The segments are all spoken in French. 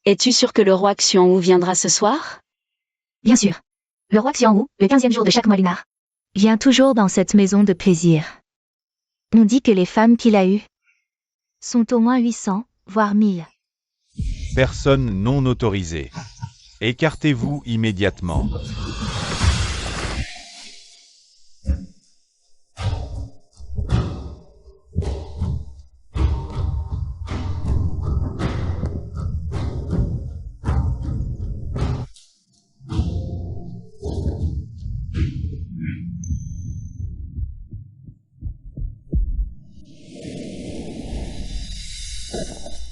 Es-tu sûr que le roi Xianwu viendra ce soir? Bien sûr. Le roi Xianwu, le 15e jour de chaque mois lunar, vient toujours dans cette maison de plaisir. On dit que les femmes qu'il a eues sont au moins 800, voire 1000. Personne non autorisée. Écartez-vous immédiatement.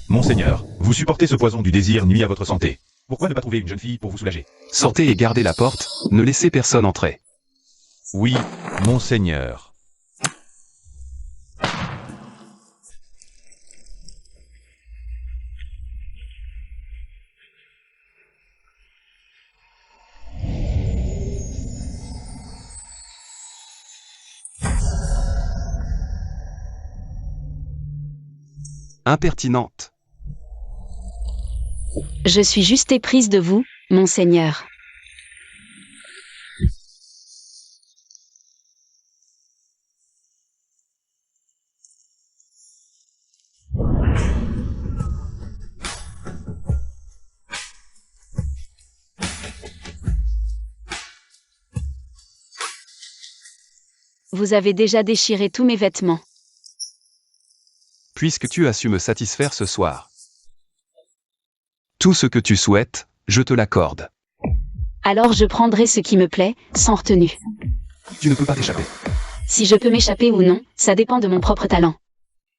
Monseigneur, vous supportez ce poison du désir nuit à votre santé. Pourquoi ne pas trouver une jeune fille pour vous soulager? Sortez et gardez la porte, ne laissez personne entrer. Oui, monseigneur. Impertinente. Je suis juste éprise de vous, monseigneur. Vous avez déjà déchiré tous mes vêtements. Puisque tu as su me satisfaire ce soir. Tout ce que tu souhaites, je te l'accorde. Alors je prendrai ce qui me plaît, sans retenue. Tu ne peux pas t'échapper. Si je peux m'échapper ou non, ça dépend de mon propre talent.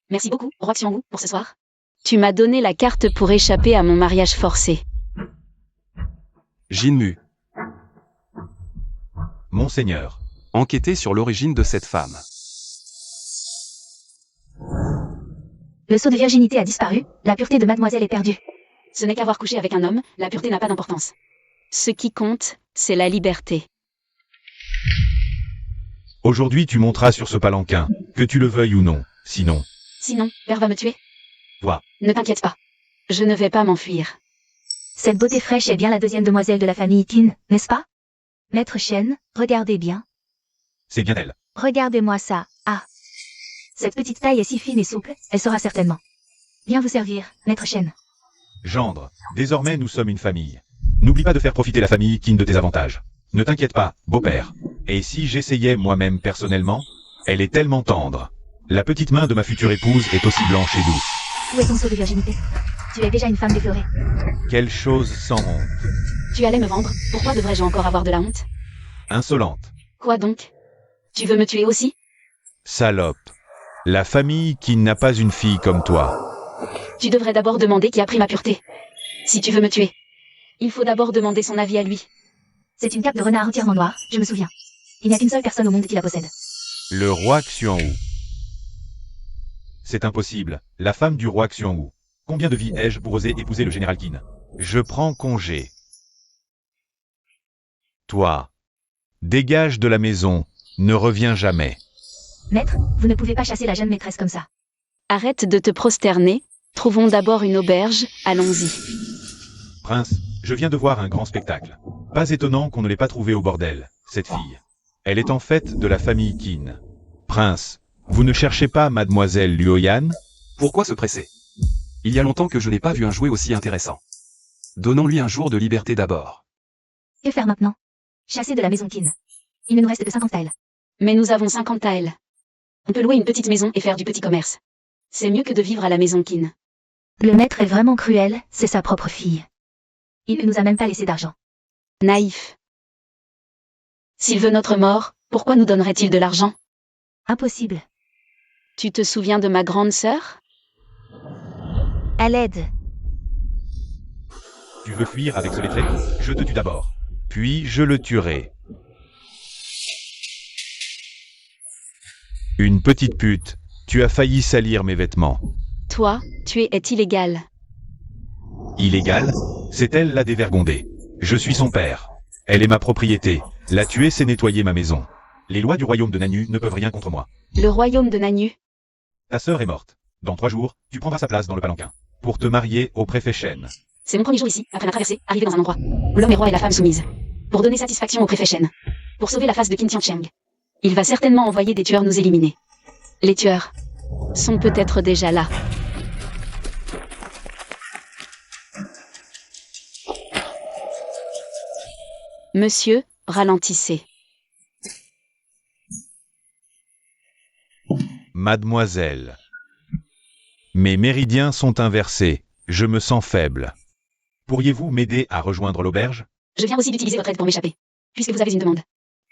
Merci beaucoup, roi Xianwu, pour ce soir. Tu m'as donné la carte pour échapper à mon mariage forcé. Jinmu, Monseigneur, enquêtez sur l'origine de cette femme. Le sceau de virginité a disparu, la pureté de mademoiselle est perdue. Ce n'est qu'avoir couché avec un homme, la pureté n'a pas d'importance. Ce qui compte, c'est la liberté. aujourd'hui tu monteras sur ce palanquin, que tu le veuilles ou non, sinon. Sinon, Père va me tuer. Toi. Ne t'inquiète pas. Je ne vais pas m'enfuir. Cette beauté fraîche est bien la deuxième demoiselle de la famille Qin, n'est-ce pas? Maître Shen, regardez bien. C'est bien elle. Regardez-moi ça, ah. Cette petite taille est si fine et souple, elle saura certainement bien vous servir, Maître Shen. Gendre, désormais nous sommes une famille. N'oublie pas de faire profiter la famille Qin de tes avantages. Ne t'inquiète pas, beau-père. Et si j'essayais moi-même personnellement, elle est tellement tendre. La petite main de ma future épouse est aussi blanche et douce. Où est ton sceau de virginité? Tu es déjà une femme déflorée. Quelle chose sans honte. Tu allais me vendre, pourquoi devrais-je encore avoir de la honte? Insolente. Quoi donc? Tu veux me tuer aussi? Salope. La famille qui n'a pas une fille comme toi. Tu devrais d'abord demander qui a pris ma pureté. Si tu veux me tuer, il faut d'abord demander son avis à lui. C'est une cape de renard entièrement noire, je me souviens. Il n'y a qu'une seule personne au monde qui la possède. Le roi Xianwu. C'est impossible. La femme du roi Xianwu. Combien de vies ai-je pour oser épouser le général Qin? Je prends congé. Toi. Dégage de la maison. Ne reviens jamais. Maître, vous ne pouvez pas chasser la jeune maîtresse comme ça. Arrête de te prosterner. Trouvons d'abord une auberge, allons-y. Prince, je viens de voir un grand spectacle. Pas étonnant qu'on ne l'ait pas trouvée au bordel, cette fille. Elle est en fait de la famille Qin. Prince, vous ne cherchez pas mademoiselle Luoyan? Pourquoi se presser? Il y a longtemps que je n'ai pas vu un jouet aussi intéressant. Donnons-lui un jour de liberté d'abord. Que faire maintenant? Chasser de la maison Qin. Il ne nous reste que 50 taels. Mais nous avons 50 taels. On peut louer une petite maison et faire du petit commerce. C'est mieux que de vivre à la maison Qin. Le maître est vraiment cruel, c'est sa propre fille. Il ne nous a même pas laissé d'argent. Naïf. S'il veut notre mort, pourquoi nous donnerait-il de l'argent? Impossible. Tu te souviens de ma grande sœur? À l'aide. Tu veux fuir avec ce lettré? Je te tue d'abord. Puis je le tuerai. Une petite pute, tu as failli salir mes vêtements. Toi, tuer est illégal. Illégal? C'est elle la dévergondée. Je suis son père. Elle est ma propriété. La tuer, c'est nettoyer ma maison. Les lois du royaume de Nanu ne peuvent rien contre moi. Le royaume de Nanu. Ta sœur est morte. Dans 3 jours, tu prendras sa place dans le palanquin. Pour te marier au préfet Shen. C'est mon premier jour ici, après ma traversée, arrivé dans un endroit où l'homme est roi et la femme soumise. Pour donner satisfaction au préfet Shen. Pour sauver la face de Qin Tiancheng. Il va certainement envoyer des tueurs nous éliminer. Les tueurs sont peut-être déjà là. Monsieur, ralentissez. Mademoiselle. Mes méridiens sont inversés. Je me sens faible. Pourriez-vous m'aider à rejoindre l'auberge? Je viens aussi d'utiliser votre aide pour m'échapper. Puisque vous avez une demande.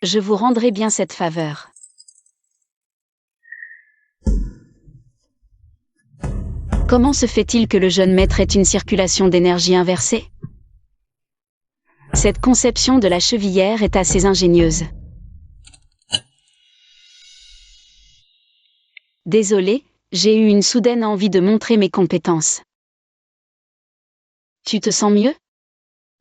Je vous rendrai bien cette faveur. Comment se fait-il que le jeune maître ait une circulation d'énergie inversée? Cette conception de la chevillère est assez ingénieuse. Désolé, j'ai eu une soudaine envie de montrer mes compétences. Tu te sens mieux?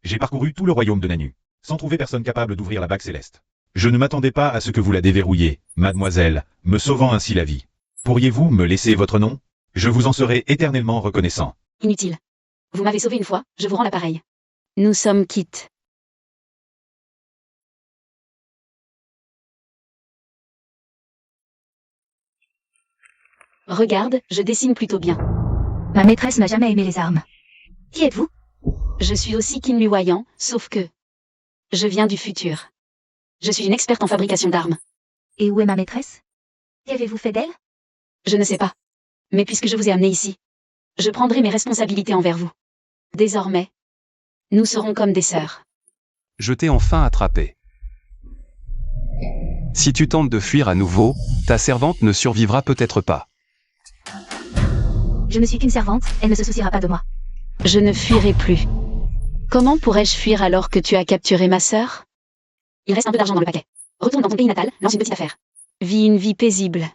J'ai parcouru tout le royaume de Nanu, sans trouver personne capable d'ouvrir la bague céleste. Je ne m'attendais pas à ce que vous la déverrouilliez, mademoiselle, me sauvant ainsi la vie. Pourriez-vous me laisser votre nom? Je vous en serai éternellement reconnaissant. Inutile. Vous m'avez sauvé une fois, je vous rends l'appareil. Nous sommes quittes. Regarde, je dessine plutôt bien. Ma maîtresse n'a jamais aimé les armes. Qui êtes-vous? Je suis aussi Qin Luoyang, sauf que... je viens du futur. Je suis une experte en fabrication d'armes. Et où est ma maîtresse? Qu'avez-vous fait d'elle? Je ne sais pas. Mais puisque je vous ai amené ici, je prendrai mes responsabilités envers vous. Désormais, nous serons comme des sœurs. Je t'ai enfin attrapé. Si tu tentes de fuir à nouveau, ta servante ne survivra peut-être pas. Je ne suis qu'une servante, elle ne se souciera pas de moi. Je ne fuirai plus. Comment pourrais-je fuir alors que tu as capturé ma sœur? Il reste un peu d'argent dans le paquet. Retourne dans ton pays natal, lance une petite affaire. Vis une vie paisible.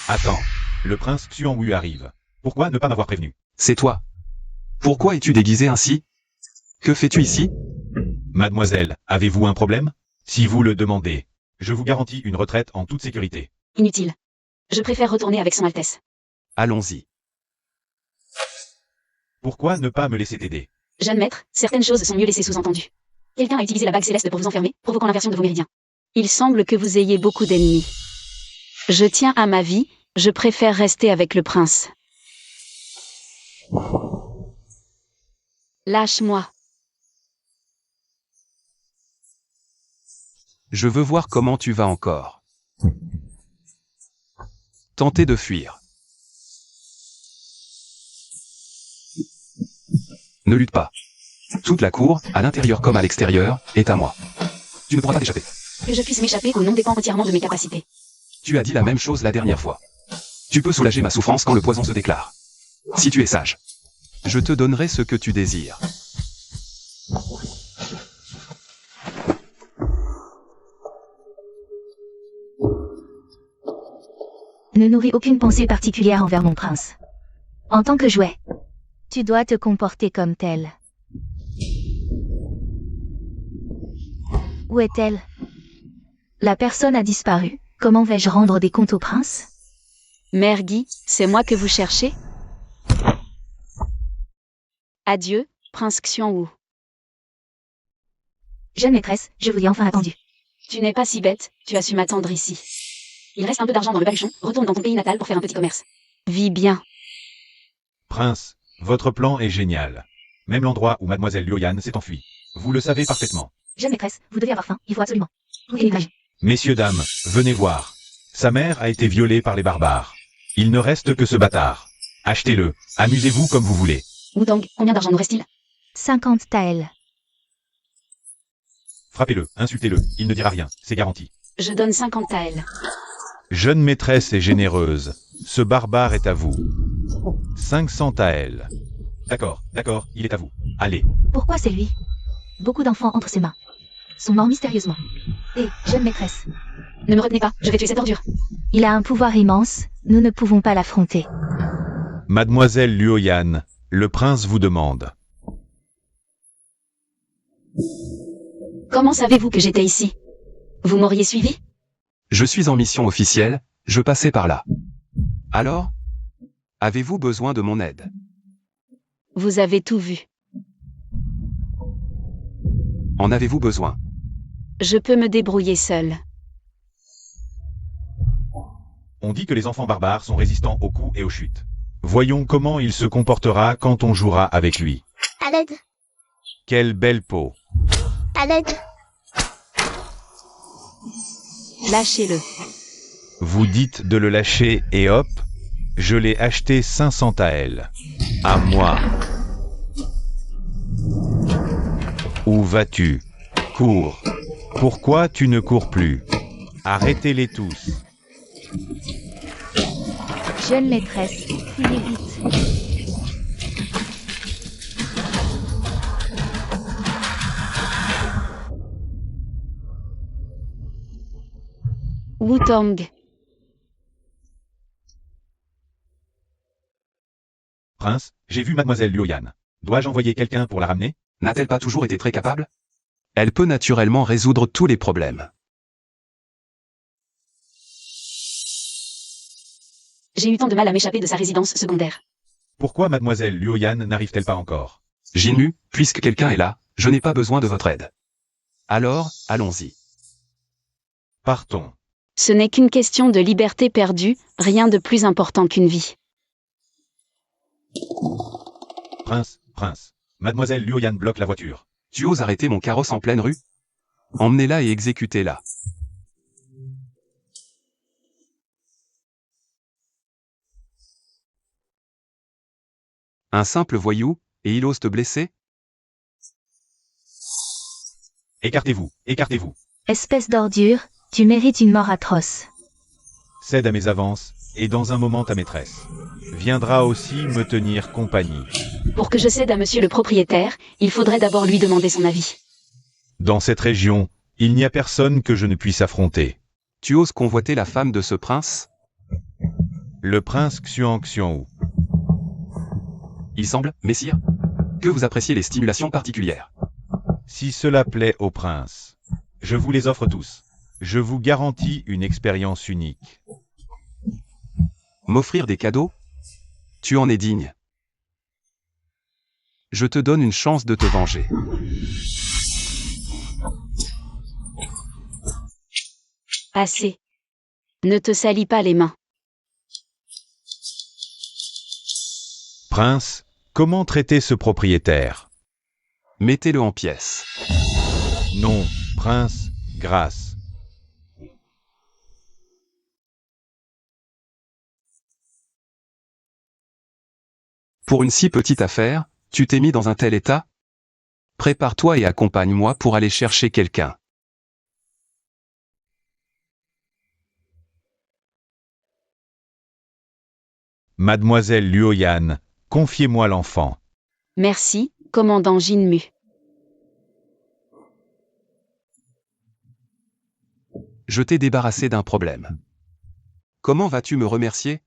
Attends, le prince Xuanwu arrive. Pourquoi ne pas m'avoir prévenu? C'est toi. Pourquoi es-tu déguisé ainsi? Que fais-tu ici? Mademoiselle, avez-vous un problème? Si vous le demandez, je vous garantis une retraite en toute sécurité. Inutile. Je préfère retourner avec son Altesse. Allons-y. Pourquoi ne pas me laisser t'aider? Jeune maître, certaines choses sont mieux laissées sous-entendues. Quelqu'un a utilisé la bague céleste pour vous enfermer, provoquant l'inversion de vos méridiens. Il semble que vous ayez beaucoup d'ennemis. Je tiens à ma vie, je préfère rester avec le prince. Lâche-moi. Je veux voir comment tu vas encore. Tenter de fuir. Ne lutte pas. Toute la cour, à l'intérieur comme à l'extérieur, est à moi. Tu ne pourras pas t'échapper. Que je puisse m'échapper ou non dépend entièrement de mes capacités. Tu as dit la même chose la dernière fois. Tu peux soulager ma souffrance quand le poison se déclare. Si tu es sage, je te donnerai ce que tu désires. Ne nourris aucune pensée particulière envers mon prince. En tant que jouet, tu dois te comporter comme tel. Où est-elle? La personne a disparu. Comment vais-je rendre des comptes au prince? Mère Guy, c'est moi que vous cherchez? Adieu, prince Xuanwu. Jeune maîtresse, je vous ai enfin attendu. Tu n'es pas si bête, tu as su m'attendre ici. Il reste un peu d'argent dans le baluchon, retourne dans ton pays natal pour faire un petit commerce. Vis bien. Prince, votre plan est génial. Même l'endroit où mademoiselle Luoyan s'est enfuie. Vous le savez parfaitement. Jeune maîtresse, vous devez avoir faim, il faut absolument. Oui, l'image. Messieurs, dames, venez voir. Sa mère a été violée par les barbares. Il ne reste que ce bâtard. Achetez-le, amusez-vous comme vous voulez. Wudong, combien d'argent nous reste-t-il? 50 taels. Frappez-le, insultez-le, il ne dira rien, c'est garanti. Je donne 50 taels. Jeune maîtresse et généreuse, ce barbare est à vous. 500 taels. D'accord, il est à vous. Allez. Pourquoi c'est lui? Beaucoup d'enfants entre ses mains. Sont morts mystérieusement. Hé, jeune maîtresse. Ne me retenez pas, je vais tuer cette ordure. Il a un pouvoir immense, nous ne pouvons pas l'affronter. Mademoiselle Luoyan, le prince vous demande. Comment savez-vous que j'étais ici? Vous m'auriez suivi? Je suis en mission officielle, je passais par là. Alors? Avez-vous besoin de mon aide? Vous avez tout vu. En avez-vous besoin? Je peux me débrouiller seul. On dit que les enfants barbares sont résistants aux coups et aux chutes. Voyons comment il se comportera quand on jouera avec lui. À l'aide, Quelle belle peau. à l'aide. Lâchez-le. Vous dites de le lâcher et hop, je l'ai acheté 500 taels. À moi. Où vas-tu? Cours. Pourquoi tu ne cours plus? Arrêtez-les tous. Jeune maîtresse, fuyez vite. Wu-Tang. Prince, j'ai vu mademoiselle Luoyan. Dois-je envoyer quelqu'un pour la ramener? N'a-t-elle pas toujours été très capable? Elle peut naturellement résoudre tous les problèmes. J'ai eu tant de mal à m'échapper de sa résidence secondaire. Pourquoi mademoiselle Luoyan n'arrive-t-elle pas encore? Jinmu, puisque quelqu'un est là, je n'ai pas besoin de votre aide. Alors, allons-y. Partons. Ce n'est qu'une question de liberté perdue, rien de plus important qu'une vie. Prince, mademoiselle Luoyan bloque la voiture. Tu oses arrêter mon carrosse en pleine rue? Emmenez-la et exécutez-la. Un simple voyou, et il ose te blesser? Écartez-vous, écartez-vous. Espèce d'ordure, tu mérites une mort atroce. Cède à mes avances, et dans un moment ta maîtresse Viendra aussi me tenir compagnie. Pour que je cède à monsieur le propriétaire, il faudrait d'abord lui demander son avis. Dans cette région, il n'y a personne que je ne puisse affronter. Tu oses convoiter la femme de ce prince? Le prince Xuan Xuanwu. Il semble, messire, que vous appréciez les stimulations particulières. Si cela plaît au prince, je vous les offre tous. je vous garantis une expérience unique. M'offrir des cadeaux? Tu en es digne. Je te donne une chance de te venger. Assez. Ne te salis pas les mains. Prince, comment traiter ce propriétaire? Mettez-le en pièces. Non, prince, grâce. Pour une si petite affaire, tu t'es mis dans un tel état? Prépare-toi et accompagne-moi pour aller chercher quelqu'un. Mademoiselle Luoyan, confiez-moi l'enfant. Merci, commandant Jinmu. Je t'ai débarrassé d'un problème. Comment vas-tu me remercier?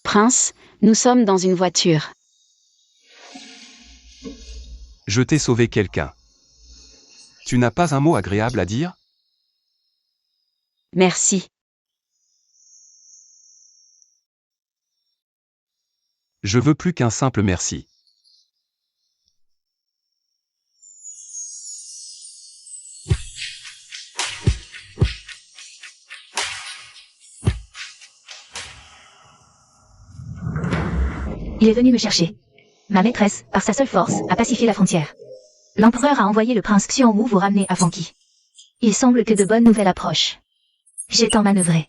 Prince, nous sommes dans une voiture. Je t'ai sauvé quelqu'un. Tu n'as pas un mot agréable à dire? Merci. Je veux plus qu'un simple merci. Il est venu me chercher. Ma maîtresse, par sa seule force, a pacifié la frontière. L'empereur a envoyé le prince Xuanwu vous ramener à Fanqi. Il semble que de bonnes nouvelles approchent. J'ai tant manœuvré.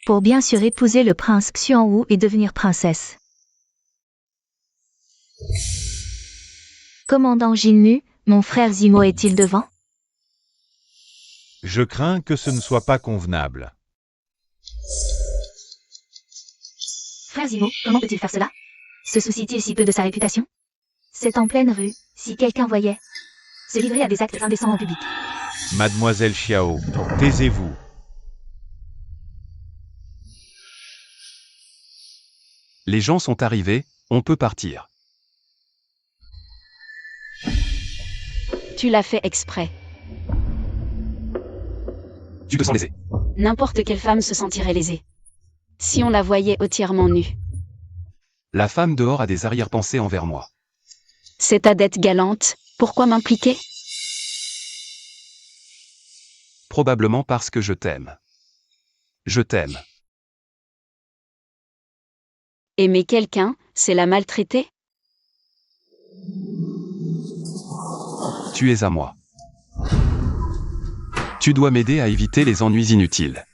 Pour bien sûr épouser le prince Xuanwu et devenir princesse. Commandant Jinmu, mon frère Zimo est-il devant? Je crains que ce ne soit pas convenable. Frère Zimo, comment peut-il faire cela? Se soucie-t-il si peu de sa réputation? C'est en pleine rue, Si quelqu'un voyait se livrer à des actes indécents en public. Mademoiselle Xiao, taisez-vous. Les gens sont arrivés, on peut partir. Tu l'as fait exprès. Tu te sens lésé. N'importe quelle femme se sentirait lésée. Si on la voyait entièrement nue. La femme dehors a des arrière-pensées envers moi. C'est ta dette galante, pourquoi m'impliquer? Probablement parce que je t'aime. Je t'aime. Aimer quelqu'un, c'est la maltraiter? Tu es à moi. Tu dois m'aider à éviter les ennuis inutiles.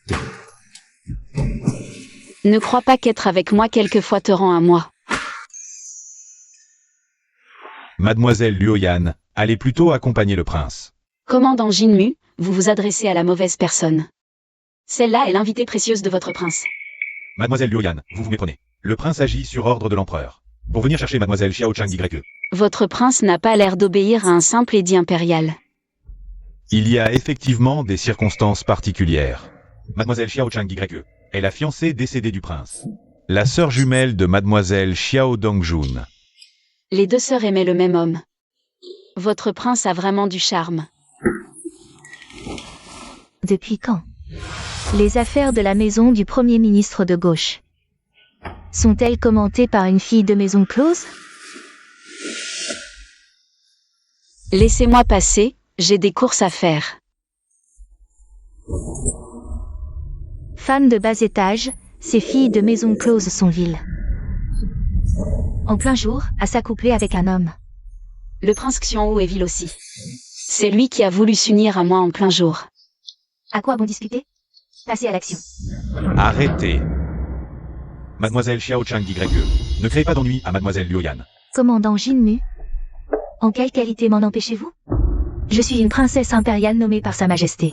Ne crois pas qu'être avec moi quelquefois te rend à moi. Mademoiselle Luoyan, allez plutôt accompagner le prince. Commandant Jinmu, vous vous adressez à la mauvaise personne. Celle-là est l'invitée précieuse de votre prince. Mademoiselle Luoyan, vous vous méprenez. Le prince agit sur ordre de l'empereur. Pour venir chercher Mademoiselle Xiao Chang YE. Votre prince n'a pas l'air d'obéir à un simple édit impérial. Il y a effectivement des circonstances particulières. Mademoiselle Xiao Chang YE est la fiancée décédée du prince. La sœur jumelle de Mademoiselle Xiao Dongjun. Les deux sœurs aimaient le même homme. Votre prince a vraiment du charme. Depuis quand les affaires de la maison du Premier ministre de gauche sont-elles commentées par une fille de maison close? Laissez-moi passer, j'ai des courses à faire. Femmes de bas étage, ces filles de maison close sont viles. En plein jour, à s'accoupler avec un homme. Le prince Xianwu est vil aussi. C'est lui qui a voulu s'unir à moi en plein jour. À quoi bon discuter? Passez à l'action. Arrêtez. Mademoiselle Xiao Chang YE, ne créez pas d'ennui à Mademoiselle Luoyan. Commandant Jinmu, en quelle qualité m'en empêchez-vous? Je suis une princesse impériale nommée par Sa Majesté.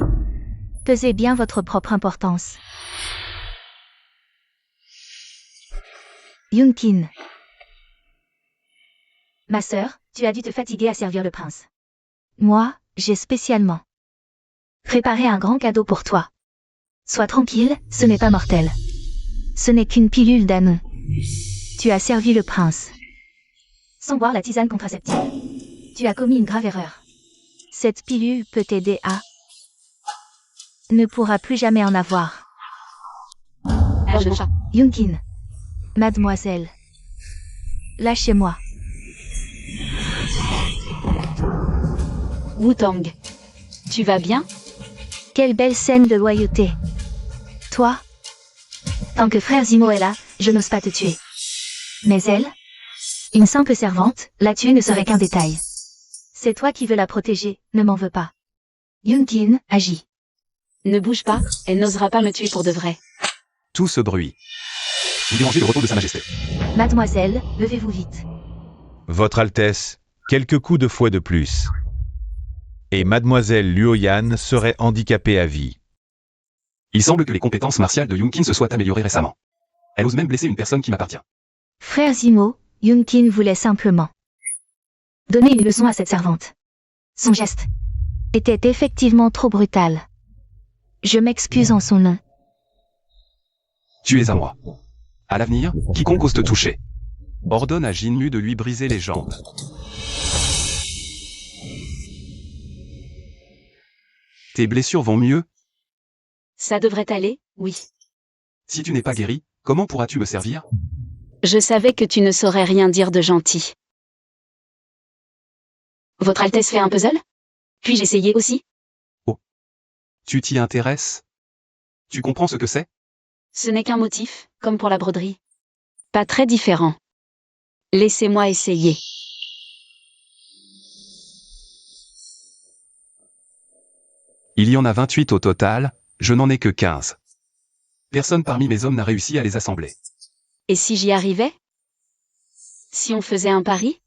Pesez bien votre propre importance. Yunkin. Ma sœur, tu as dû te fatiguer à servir le prince. Moi, j'ai spécialement préparé un grand cadeau pour toi. Sois tranquille, ce n'est pas mortel. Ce n'est qu'une pilule d'anon. Tu as servi le prince sans boire la tisane contraceptive. Tu as commis une grave erreur. Cette pilule peut t'aider à ne pourra plus jamais en avoir. Jeune chat. Yunkin. Mademoiselle. Lâchez-moi. Wu-Tang. Tu vas bien? Quelle belle scène de loyauté. Toi? Tant que frère Zimo est là, je n'ose pas te tuer. Mais elle? Une simple servante, la tuer ne serait qu'un détail. C'est toi qui veux la protéger, ne m'en veux pas. Yunkin, agis. Ne bouge pas, elle n'osera pas me tuer pour de vrai. Tout ce bruit. Vous dérangez le repos de Sa Majesté. Mademoiselle, levez-vous vite. Votre Altesse, quelques coups de fouet de plus. Et Mademoiselle Luoyan serait handicapée à vie. Il semble que les compétences martiales de Yunkin se soient améliorées récemment. Elle ose même blesser une personne qui m'appartient. Frère Zimo, Yunkin voulait simplement donner une leçon à cette servante. Son geste était effectivement trop brutal. Je m'excuse en son nom. Tu es à moi. À l'avenir, quiconque ose te toucher. Ordonne à Jinmu de lui briser les jambes. Tes blessures vont mieux? Ça devrait aller, oui. Si tu n'es pas guéri, comment pourras-tu me servir? Je savais que tu ne saurais rien dire de gentil. Votre Altesse fait un puzzle? Puis-je essayer aussi? Tu t'y intéresses? Tu comprends ce que c'est? Ce n'est qu'un motif, comme pour la broderie. Pas très différent. Laissez-moi essayer. Il y en a 28 au total, je n'en ai que 15. Personne parmi mes hommes n'a réussi à les assembler. Et si j'y arrivais? Si on faisait un pari?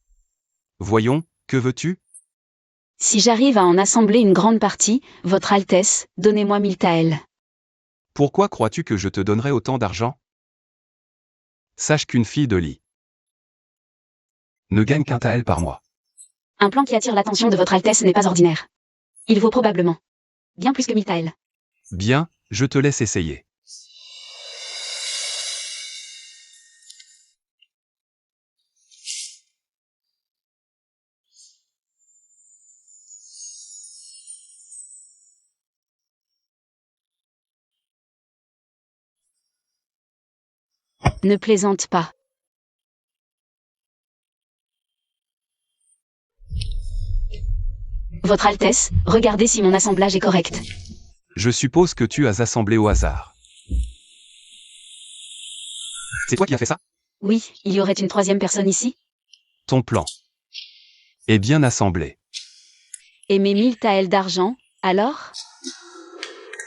Voyons, que veux-tu? Si j'arrive à en assembler une grande partie, Votre Altesse, donnez-moi 1000 taels. Pourquoi crois-tu que je te donnerai autant d'argent? Sache qu'une fille de lit ne gagne qu'un tael par mois. Un plan qui attire l'attention de votre Altesse n'est pas ordinaire. Il vaut probablement bien plus que 1000 taels. Bien, je te laisse essayer. Ne plaisante pas. Votre Altesse, regardez si mon assemblage est correct. Je suppose que tu as assemblé au hasard. C'est toi qui as fait ça? Oui, il y aurait une troisième personne ici? Ton plan est bien assemblé. Et mes 1000 taels d'argent, alors?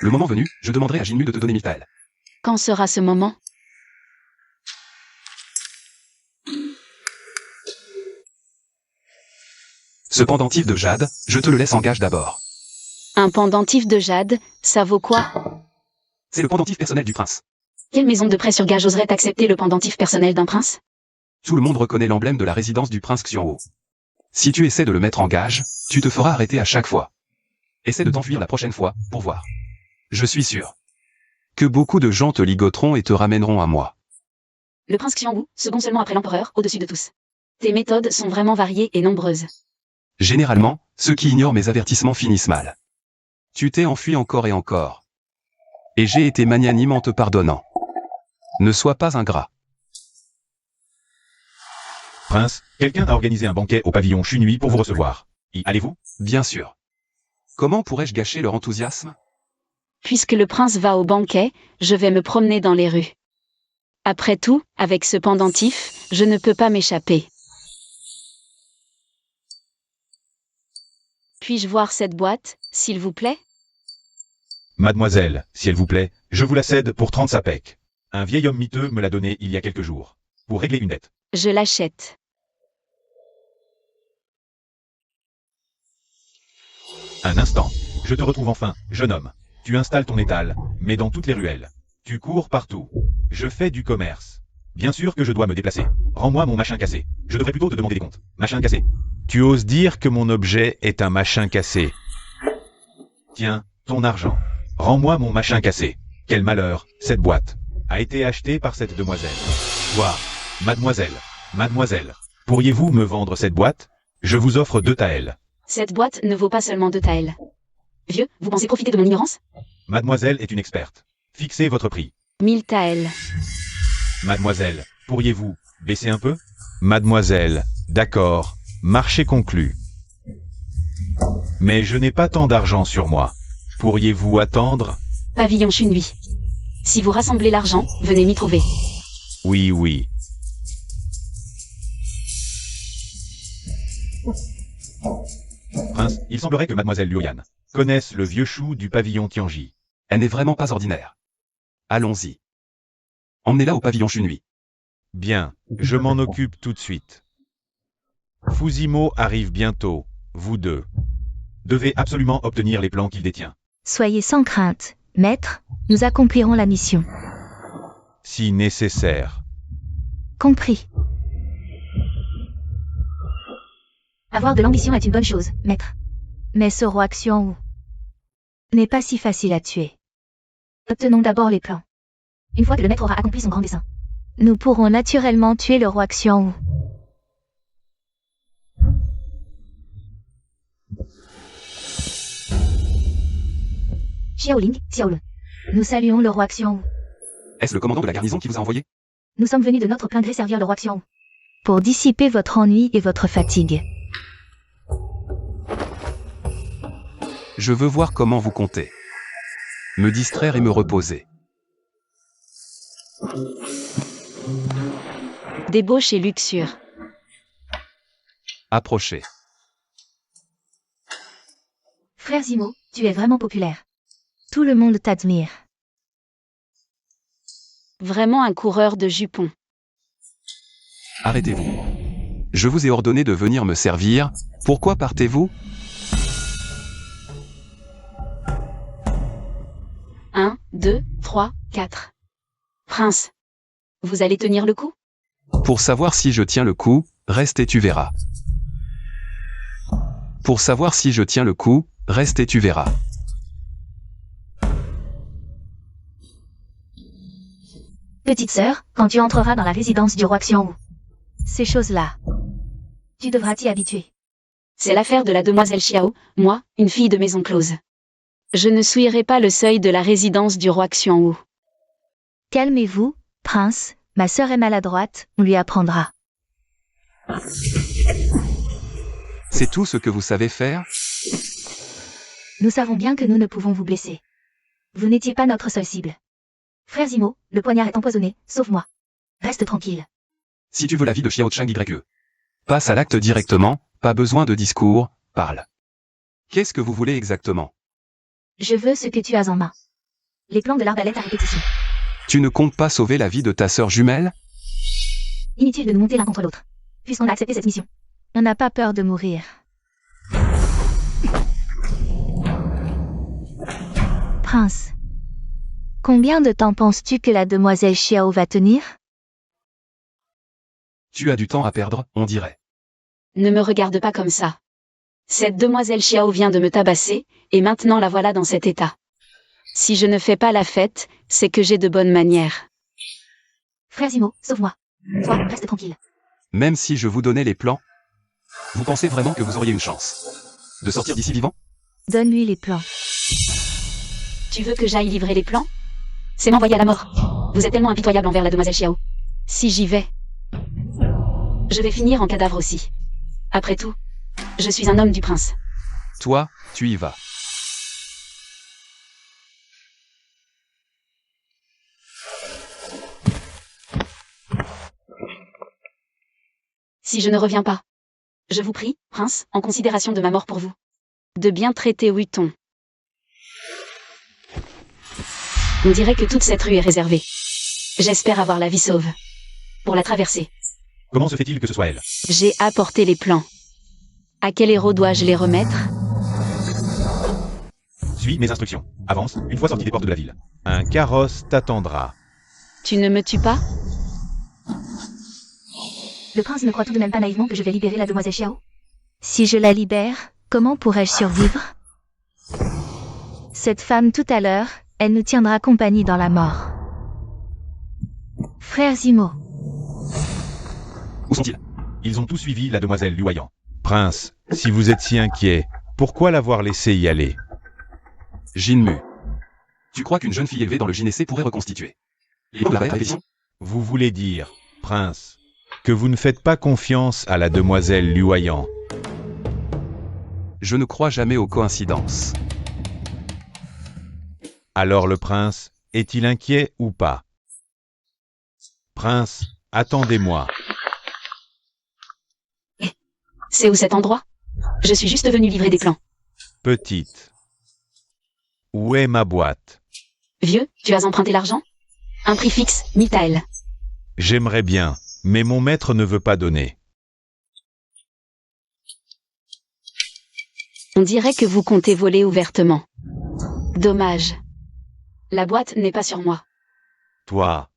Le moment venu, je demanderai à Jinmu de te donner 1000 taels. Quand sera ce moment? Ce pendentif de jade, je te le laisse en gage d'abord. Un pendentif de jade, ça vaut quoi? C'est le pendentif personnel du prince. Quelle maison de prêt sur gage oserait accepter le pendentif personnel d'un prince? Tout le monde reconnaît l'emblème de la résidence du prince Xianwo. Si tu essaies de le mettre en gage, tu te feras arrêter à chaque fois. Essaie de t'enfuir la prochaine fois, pour voir. Je suis sûr que beaucoup de gens te ligoteront et te ramèneront à moi. Le prince Xianwu, second seulement après l'empereur, au-dessus de tous. Tes méthodes sont vraiment variées et nombreuses. Généralement, ceux qui ignorent mes avertissements finissent mal. Tu t'es enfui encore et encore. Et j'ai été magnanime en te pardonnant. Ne sois pas ingrat. Prince, quelqu'un a organisé un banquet au pavillon Chunui pour vous recevoir. Y allez-vous? Bien sûr. Comment pourrais-je gâcher leur enthousiasme? Puisque le prince va au banquet, je vais me promener dans les rues. Après tout, avec ce pendentif, je ne peux pas m'échapper. Puis-je voir cette boîte, s'il vous plaît? Mademoiselle, si elle vous plaît, je vous la cède pour 30 sapèques. Un vieil homme miteux me l'a donnée il y a quelques jours. Pour régler une dette. Je l'achète. Un instant. Je te retrouve enfin, jeune homme. Tu installes ton étal, mais dans toutes les ruelles. Tu cours partout. Je fais du commerce. Bien sûr que je dois me déplacer. Rends-moi mon machin cassé. Je devrais plutôt te demander des comptes. Machin cassé. Tu oses dire que mon objet est un machin cassé. Tiens, ton argent. Rends-moi mon machin cassé. Quel malheur, cette boîte a été achetée par cette demoiselle. Quoi? Mademoiselle, pourriez-vous me vendre cette boîte? Je vous offre 2 taels. Cette boîte ne vaut pas seulement 2 taels. Vieux, vous pensez profiter de mon ignorance? Mademoiselle est une experte. Fixez votre prix. 1000 taels. Mademoiselle, pourriez-vous baisser un peu? Mademoiselle, d'accord, marché conclu. Mais je n'ai pas tant d'argent sur moi. Pourriez-vous attendre? Pavillon Chunui. Si vous rassemblez l'argent, venez m'y trouver. Oui. Prince, il semblerait que Mademoiselle Luoyan connaisse le vieux chou du pavillon Tianji. Elle n'est vraiment pas ordinaire. Allons-y. Emmenez-la au pavillon Chunui. Bien, je m'en occupe tout de suite. Fusimo arrive bientôt, vous deux. Devez absolument obtenir les plans qu'il détient. Soyez sans crainte, maître, nous accomplirons la mission. Si nécessaire. Compris. Avoir de l'ambition est une bonne chose, maître. Mais ce roi Xianwu n'est pas si facile à tuer. Obtenons d'abord les plans. Une fois que le maître aura accompli son grand dessein, nous pourrons naturellement tuer le roi Xianwu. Xiaoling, Xiaolun. Nous saluons le roi Xianwu. Est-ce le commandant de la garnison qui vous a envoyé? Nous sommes venus de notre plein gré servir le roi Xianwu. Pour dissiper votre ennui et votre fatigue. Je veux voir comment vous comptez. Me distraire et me reposer. Débauche et luxure. Approchez. Frère Zimo, tu es vraiment populaire. Tout le monde t'admire. Vraiment un coureur de jupons. Arrêtez-vous. Je vous ai ordonné de venir me servir. Pourquoi partez-vous? 1, 2, 3, 4. Prince, vous allez tenir le coup? Pour savoir si je tiens le coup, reste et tu verras. Pour savoir si je tiens le coup, reste et tu verras. Petite sœur, quand tu entreras dans la résidence du roi Xianwu, ces choses-là, tu devras t'y habituer. C'est l'affaire de la demoiselle Xiao, moi, une fille de maison close. Je ne souillerai pas le seuil de la résidence du roi Xianwu. Calmez-vous, prince, ma sœur est maladroite, on lui apprendra. C'est tout ce que vous savez faire? Nous savons bien que nous ne pouvons vous blesser. Vous n'étiez pas notre seule cible. Frère Zimo, le poignard est empoisonné, sauve-moi. Reste tranquille. Si tu veux la vie de Xiao Chang YE. Passe à l'acte directement, pas besoin de discours, parle. Qu'est-ce que vous voulez exactement? Je veux ce que tu as en main. Les plans de l'arbalète à répétition. Tu ne comptes pas sauver la vie de ta sœur jumelle? Inutile de nous monter l'un contre l'autre. Puisqu'on a accepté cette mission. On n'a pas peur de mourir. Prince. Combien de temps penses-tu que la demoiselle Xiao va tenir? Tu as du temps à perdre, on dirait. Ne me regarde pas comme ça. Cette demoiselle Xiao vient de me tabasser, et maintenant la voilà dans cet état. Si je ne fais pas la fête, c'est que j'ai de bonnes manières. Frère Zimo, sauve-moi. Toi, reste tranquille. Même si je vous donnais les plans, vous pensez vraiment que vous auriez une chance de sortir d'ici vivant? Donne-lui les plans. Tu veux que j'aille livrer les plans? C'est m'envoyer à la mort. Vous êtes tellement impitoyable envers la demoiselle Xiao. Si j'y vais, je vais finir en cadavre aussi. Après tout, je suis un homme du prince. Toi, tu y vas. Si je ne reviens pas, je vous prie, prince, en considération de ma mort pour vous, de bien traiter Wuton. On dirait que toute cette rue est réservée. J'espère avoir la vie sauve. Pour la traverser. Comment se fait-il que ce soit elle? J'ai apporté les plans. À quel héros dois-je les remettre? Suis mes instructions. Avance, une fois sorti des portes de la ville. Un carrosse t'attendra. Tu ne me tues pas? Le prince ne croit tout de même pas naïvement que je vais libérer la demoiselle Xiao? Si je la libère, comment pourrais-je survivre? Cette femme tout à l'heure, elle nous tiendra compagnie dans la mort. Frère Zimo. Où sont-ils? Ils ont tous suivi la demoiselle Luoyang. Prince, si vous êtes si inquiet, pourquoi l'avoir laissé y aller? Jinmu. Tu crois qu'une jeune fille élevée dans le gynécée pourrait reconstituer les plans de la répétition? Vous voulez dire, prince, que vous ne faites pas confiance à la demoiselle Luoyang? Je ne crois jamais aux coïncidences. Alors le prince, est-il inquiet ou pas? Prince, attendez-moi. C'est où cet endroit? Je suis juste venu livrer des plans. Petite. Où est ma boîte? Vieux, tu as emprunté l'argent? Un prix fixe, 1000 taels. J'aimerais bien, mais mon maître ne veut pas donner. On dirait que vous comptez voler ouvertement. Dommage. La boîte n'est pas sur moi. Toi,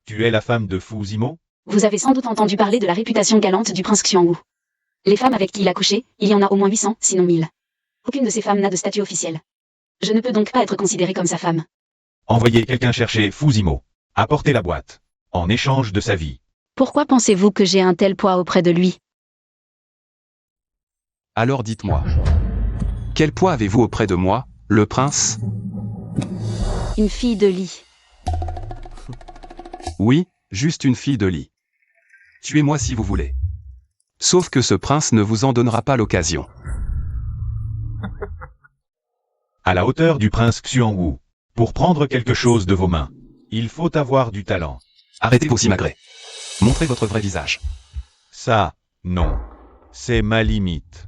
tu es la femme de Fu Zimo? Vous avez sans doute entendu parler de la réputation galante du prince Xianwu. Les femmes avec qui il a couché, il y en a au moins 800, sinon 1000. Aucune de ces femmes n'a de statut officiel. Je ne peux donc pas être considérée comme sa femme. Envoyez quelqu'un chercher Fu Zimo. Apportez la boîte. En échange de sa vie. Pourquoi pensez-vous que j'ai un tel poids auprès de lui? Alors dites-moi. Quel poids avez-vous auprès de moi, le prince? Une fille de lit. Oui, juste une fille de lit. Tuez-moi si vous voulez. Sauf que ce prince ne vous en donnera pas l'occasion. À la hauteur du prince Xuanwu. Pour prendre quelque chose de vos mains, il faut avoir du talent. Arrêtez vos simagrées. Montrez votre vrai visage. Ça, non. C'est ma limite.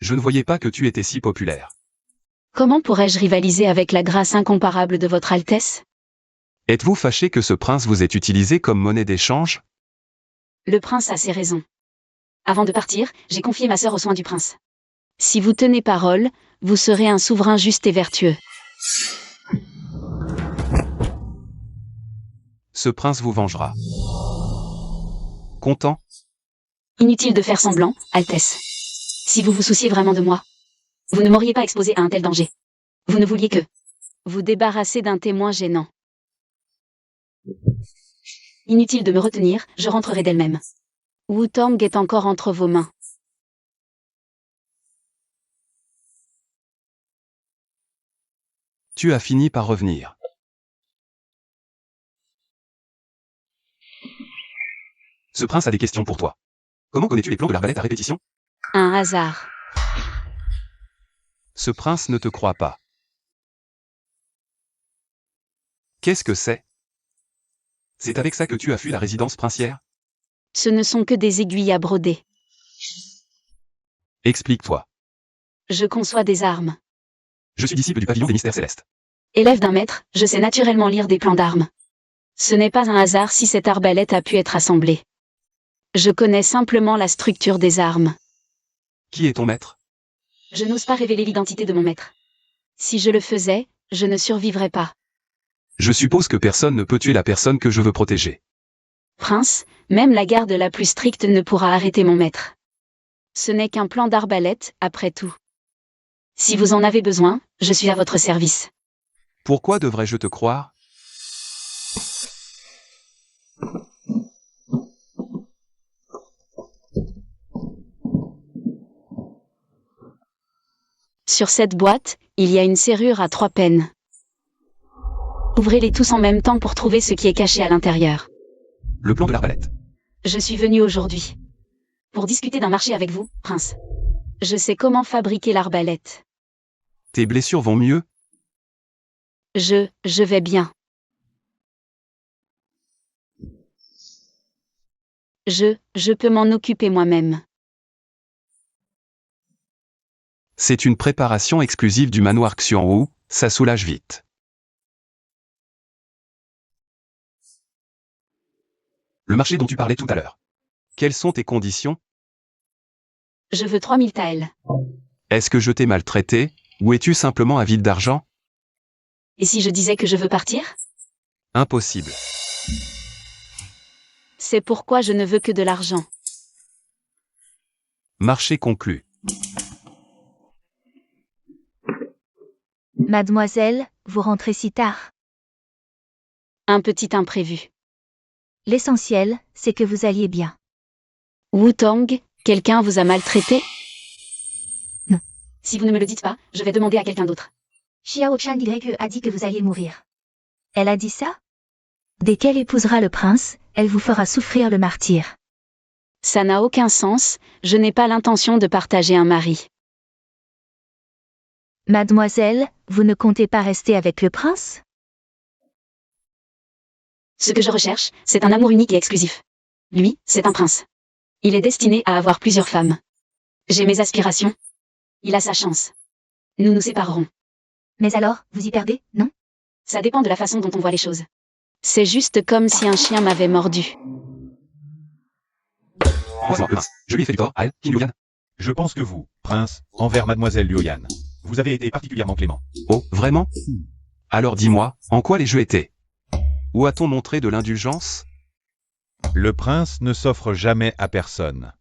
Je ne voyais pas que tu étais si populaire. Comment pourrais-je rivaliser avec la grâce incomparable de votre Altesse? Êtes-vous fâché que ce prince vous ait utilisé comme monnaie d'échange? Le prince a ses raisons. Avant de partir, j'ai confié ma sœur aux soins du prince. Si vous tenez parole, vous serez un souverain juste et vertueux. Ce prince vous vengera. Content? Inutile de faire semblant, Altesse. Si vous vous souciez vraiment de moi, vous ne m'auriez pas exposé à un tel danger. Vous ne vouliez que vous débarrasser d'un témoin gênant. Inutile de me retenir, je rentrerai d'elle-même. Wu Tang est encore entre vos mains. Tu as fini par revenir. Ce prince a des questions pour toi. Comment connais-tu les plans de l'arbalète à répétition? Un hasard. Ce prince ne te croit pas. Qu'est-ce que c'est? C'est avec ça que tu as fui la résidence princière? Ce ne sont que des aiguilles à broder. Explique-toi. Je conçois des armes. Je suis disciple du pavillon des mystères célestes. Élève d'un maître, je sais naturellement lire des plans d'armes. Ce n'est pas un hasard si cette arbalète a pu être assemblée. Je connais simplement la structure des armes. Qui est ton maître? Je n'ose pas révéler l'identité de mon maître. Si je le faisais, je ne survivrais pas. Je suppose que personne ne peut tuer la personne que je veux protéger. Prince, même la garde la plus stricte ne pourra arrêter mon maître. Ce n'est qu'un plan d'arbalète, après tout. Si vous en avez besoin, je suis à votre service. Pourquoi devrais-je te croire? Sur cette boîte, il y a une serrure à 3 peines. Ouvrez-les tous en même temps pour trouver ce qui est caché à l'intérieur. Le plan de l'arbalète. Je suis venu aujourd'hui pour discuter d'un marché avec vous, prince. Je sais comment fabriquer l'arbalète. Tes blessures vont mieux? Je vais bien. Je peux m'en occuper moi-même. C'est une préparation exclusive du manoir Xianwu, ça soulage vite. Le marché dont tu parlais tout à l'heure. Quelles sont tes conditions? Je veux 3000 taels. Est-ce que je t'ai maltraité, ou es-tu simplement avide d'argent? Et si je disais que je veux partir? Impossible. C'est pourquoi je ne veux que de l'argent. Marché conclu. Mademoiselle, vous rentrez si tard. Un petit imprévu. L'essentiel, c'est que vous alliez bien. Wu Tang, quelqu'un vous a maltraité? Non. Si vous ne me le dites pas, je vais demander à quelqu'un d'autre. Xiao Chan a dit que vous alliez mourir. Elle a dit ça? Dès qu'elle épousera le prince, elle vous fera souffrir le martyre. Ça n'a aucun sens, je n'ai pas l'intention de partager un mari. Mademoiselle, vous ne comptez pas rester avec le prince? Ce que je recherche, c'est un amour unique et exclusif. Lui, c'est un prince. Il est destiné à avoir plusieurs femmes. J'ai mes aspirations. Il a sa chance. Nous nous séparerons. Mais alors, vous y perdez, non? Ça dépend de la façon dont on voit les choses. C'est juste comme si un chien m'avait mordu. Je lui ai fait du tort, à elle, Qin Luoyan. Je pense que vous, prince, envers mademoiselle Luoyan, vous avez été particulièrement clément. Oh, vraiment? Alors dis-moi, en quoi les jeux étaient? Où a-t-on montré de l'indulgence? Le prince ne s'offre jamais à personne.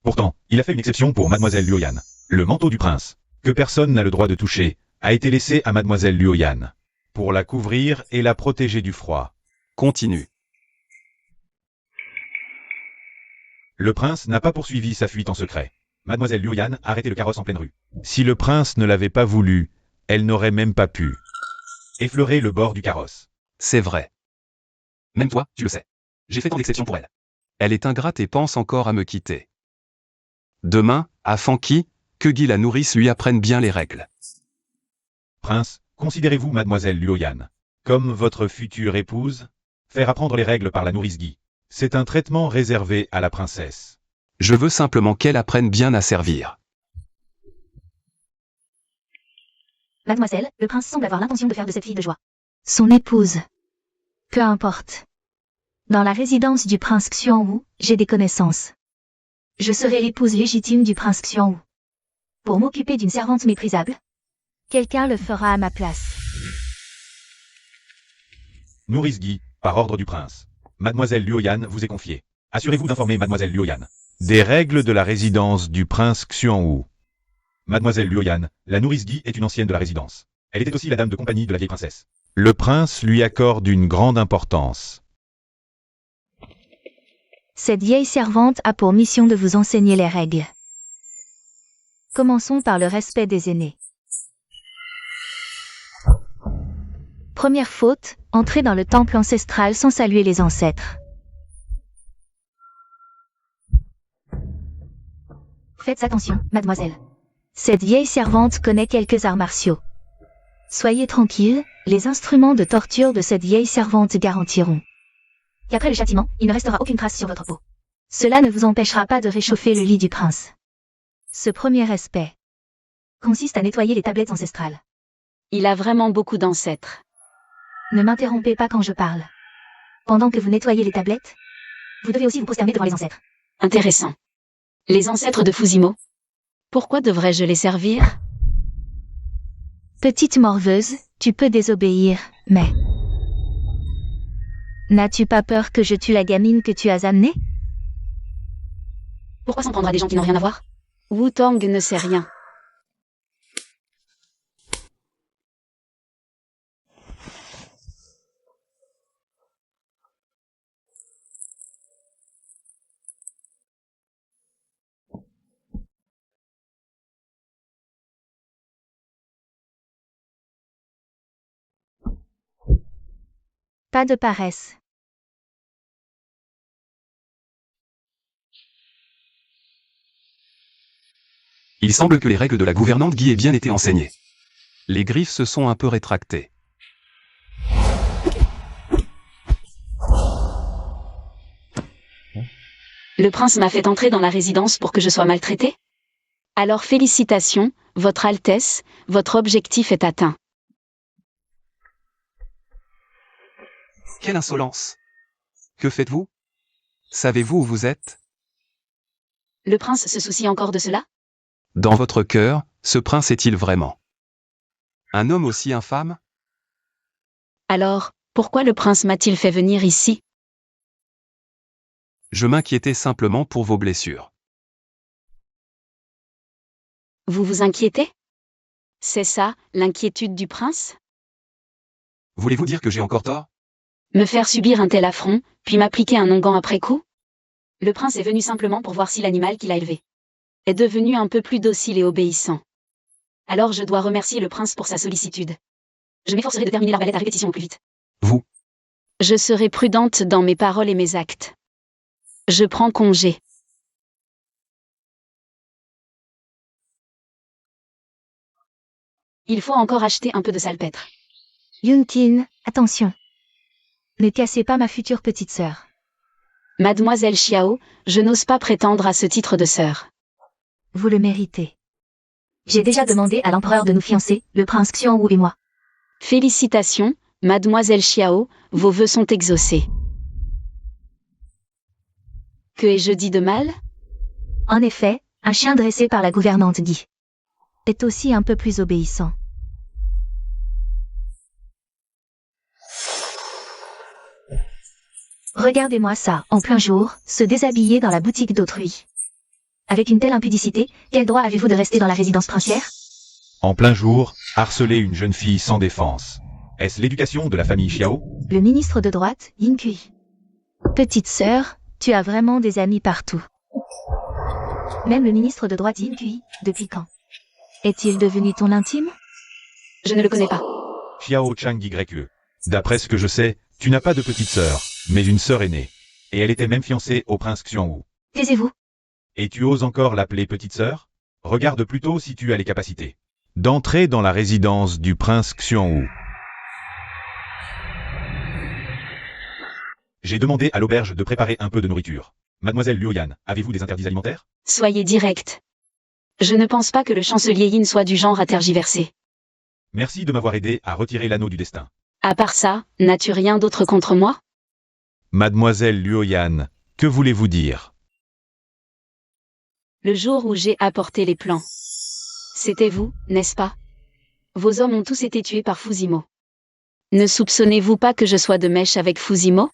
Pourtant, il a fait une exception pour mademoiselle Luoyan. Le manteau du prince, que personne n'a le droit de toucher, a été laissé à mademoiselle Luoyan, Pour la couvrir et la protéger du froid. Continue. Le prince n'a pas poursuivi sa fuite en secret. Mademoiselle Luoyan a arrêté le carrosse en pleine rue. Si le prince ne l'avait pas voulu, elle n'aurait même pas pu. Effleurer le bord du carrosse. C'est vrai. Même toi, tu le sais. J'ai fait tant d'exceptions pour elle. Elle est ingrate et pense encore à me quitter. Demain, à Fanqi, que Guy la nourrice lui apprenne bien les règles. Prince, considérez-vous mademoiselle Luoyan comme votre future épouse? Faire apprendre les règles par la nourrice Guy. C'est un traitement réservé à la princesse. Je veux simplement qu'elle apprenne bien à servir. Mademoiselle, le prince semble avoir l'intention de faire de cette fille de joie son épouse. Peu importe. Dans la résidence du prince Xianwu, j'ai des connaissances. Je serai l'épouse légitime du prince Xianwu. Pour m'occuper d'une servante méprisable, quelqu'un le fera à ma place. Nourrice Guy, Par ordre du prince. Mademoiselle Luoyan vous est confiée. Assurez-vous d'informer Mademoiselle Luoyan. Des règles de la résidence du prince Xuanwu. Mademoiselle Luoyan, la nourrice Guy est une ancienne de la résidence. Elle était aussi la dame de compagnie de la vieille princesse. Le prince lui accorde une grande importance. Cette vieille servante a pour mission de vous enseigner les règles. Commençons par le respect des aînés. Première faute, entrer dans le temple ancestral sans saluer les ancêtres. Faites attention, mademoiselle. Cette vieille servante connaît quelques arts martiaux. Soyez tranquille, les instruments de torture de cette vieille servante garantiront qu'après le châtiment, il ne restera aucune trace sur votre peau. Cela ne vous empêchera pas de réchauffer le lit du prince. Ce premier respect consiste à nettoyer les tablettes ancestrales. Il a vraiment beaucoup d'ancêtres. Ne m'interrompez pas quand je parle. Pendant que vous nettoyez les tablettes, vous devez aussi vous prosterner devant les ancêtres. Intéressant. Les ancêtres de Fusimo. Pourquoi devrais-je les servir? Petite morveuse, tu peux désobéir, mais... N'as-tu pas peur que je tue la gamine que tu as amenée? Pourquoi s'en prendre à des gens qui n'ont rien à voir? Wu Tang ne sait rien. Pas de paresse. Il semble que les règles de la gouvernante Guy aient bien été enseignées. Les griffes se sont un peu rétractées. Le prince m'a fait entrer dans la résidence pour que je sois maltraitée? Alors félicitations, Votre Altesse, votre objectif est atteint. Quelle insolence! Que faites-vous? Savez-vous où vous êtes? Le prince se soucie encore de cela? Dans votre cœur, ce prince est-il vraiment un homme aussi infâme? Alors, pourquoi le prince m'a-t-il fait venir ici? Je m'inquiétais simplement pour vos blessures. Vous vous inquiétez? C'est ça, l'inquiétude du prince? Voulez-vous dire que j'ai encore tort? Me faire subir un tel affront, puis m'appliquer un onguent après coup? Le prince est venu simplement pour voir si l'animal qu'il a élevé est devenu un peu plus docile et obéissant. Alors je dois remercier le prince pour sa sollicitude. Je m'efforcerai de terminer l'arbalète à répétition au plus vite. Vous? Je serai prudente dans mes paroles et mes actes. Je prends congé. Il faut encore acheter un peu de salpêtre. Yuntin, attention. Ne cassez pas ma future petite sœur. Mademoiselle Xiao, je n'ose pas prétendre à ce titre de sœur. Vous le méritez. J'ai déjà demandé à l'empereur de nous fiancer, le prince Xuanwu et moi. Félicitations, Mademoiselle Xiao, vos vœux sont exaucés. Que ai-je dit de mal? En effet, un chien dressé par la gouvernante Guy est aussi un peu plus obéissant. Regardez-moi ça, en plein jour, se déshabiller dans la boutique d'autrui. Avec une telle impudicité, quel droit avez-vous de rester dans la résidence princière? En plein jour, harceler une jeune fille sans défense. Est-ce l'éducation de la famille Xiao? Le ministre de droite, Yin Kui. Petite sœur, tu as vraiment des amis partout. Même le ministre de droite Yin Kui, depuis quand? Est-il devenu ton intime? Je ne le connais pas. Xiao Chang YE. D'après ce que je sais, tu n'as pas de petite sœur, mais une sœur aînée. Et elle était même fiancée au prince Xuanwu. Taisez-vous. Et tu oses encore l'appeler petite sœur? Regarde plutôt si tu as les capacités. D'entrer dans la résidence du prince Xuanwu. J'ai demandé à l'auberge de préparer un peu de nourriture. Mademoiselle Luoyan, avez-vous des interdits alimentaires? Soyez direct. Je ne pense pas que le chancelier Yin soit du genre à tergiverser. Merci de m'avoir aidé à retirer l'anneau du destin. À part ça, n'as-tu rien d'autre contre moi? Mademoiselle Luoyan, que voulez-vous dire? Le jour où j'ai apporté les plans. C'était vous, n'est-ce pas? Vos hommes ont tous été tués par Fusimo. Ne soupçonnez-vous pas que je sois de mèche avec Fusimo?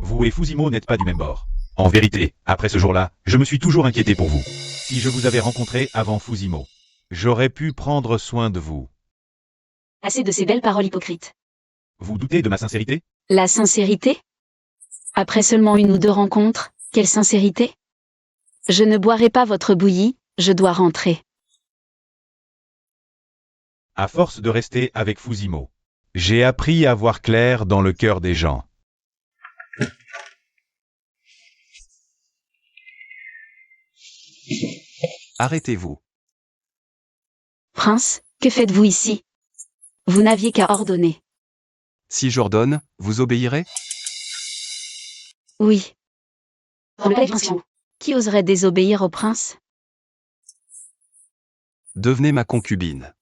Vous et Fusimo n'êtes pas du même bord. En vérité, après ce jour-là, je me suis toujours inquiété pour vous. Si je vous avais rencontré avant Fusimo, J'aurais pu prendre soin de vous. Assez de ces belles paroles hypocrites. vous doutez de ma sincérité? La sincérité? Après seulement une ou deux rencontres, quelle sincérité? Je ne boirai pas votre bouillie, je dois rentrer. À force de rester avec Fusimo, J'ai appris à voir clair dans le cœur des gens. Arrêtez-vous. Prince, que faites-vous ici? Vous n'aviez qu'à ordonner. Si j'ordonne, vous obéirez? Oui. Pour le palais du prince Xianwu. Qui oserait désobéir au prince? Devenez ma concubine.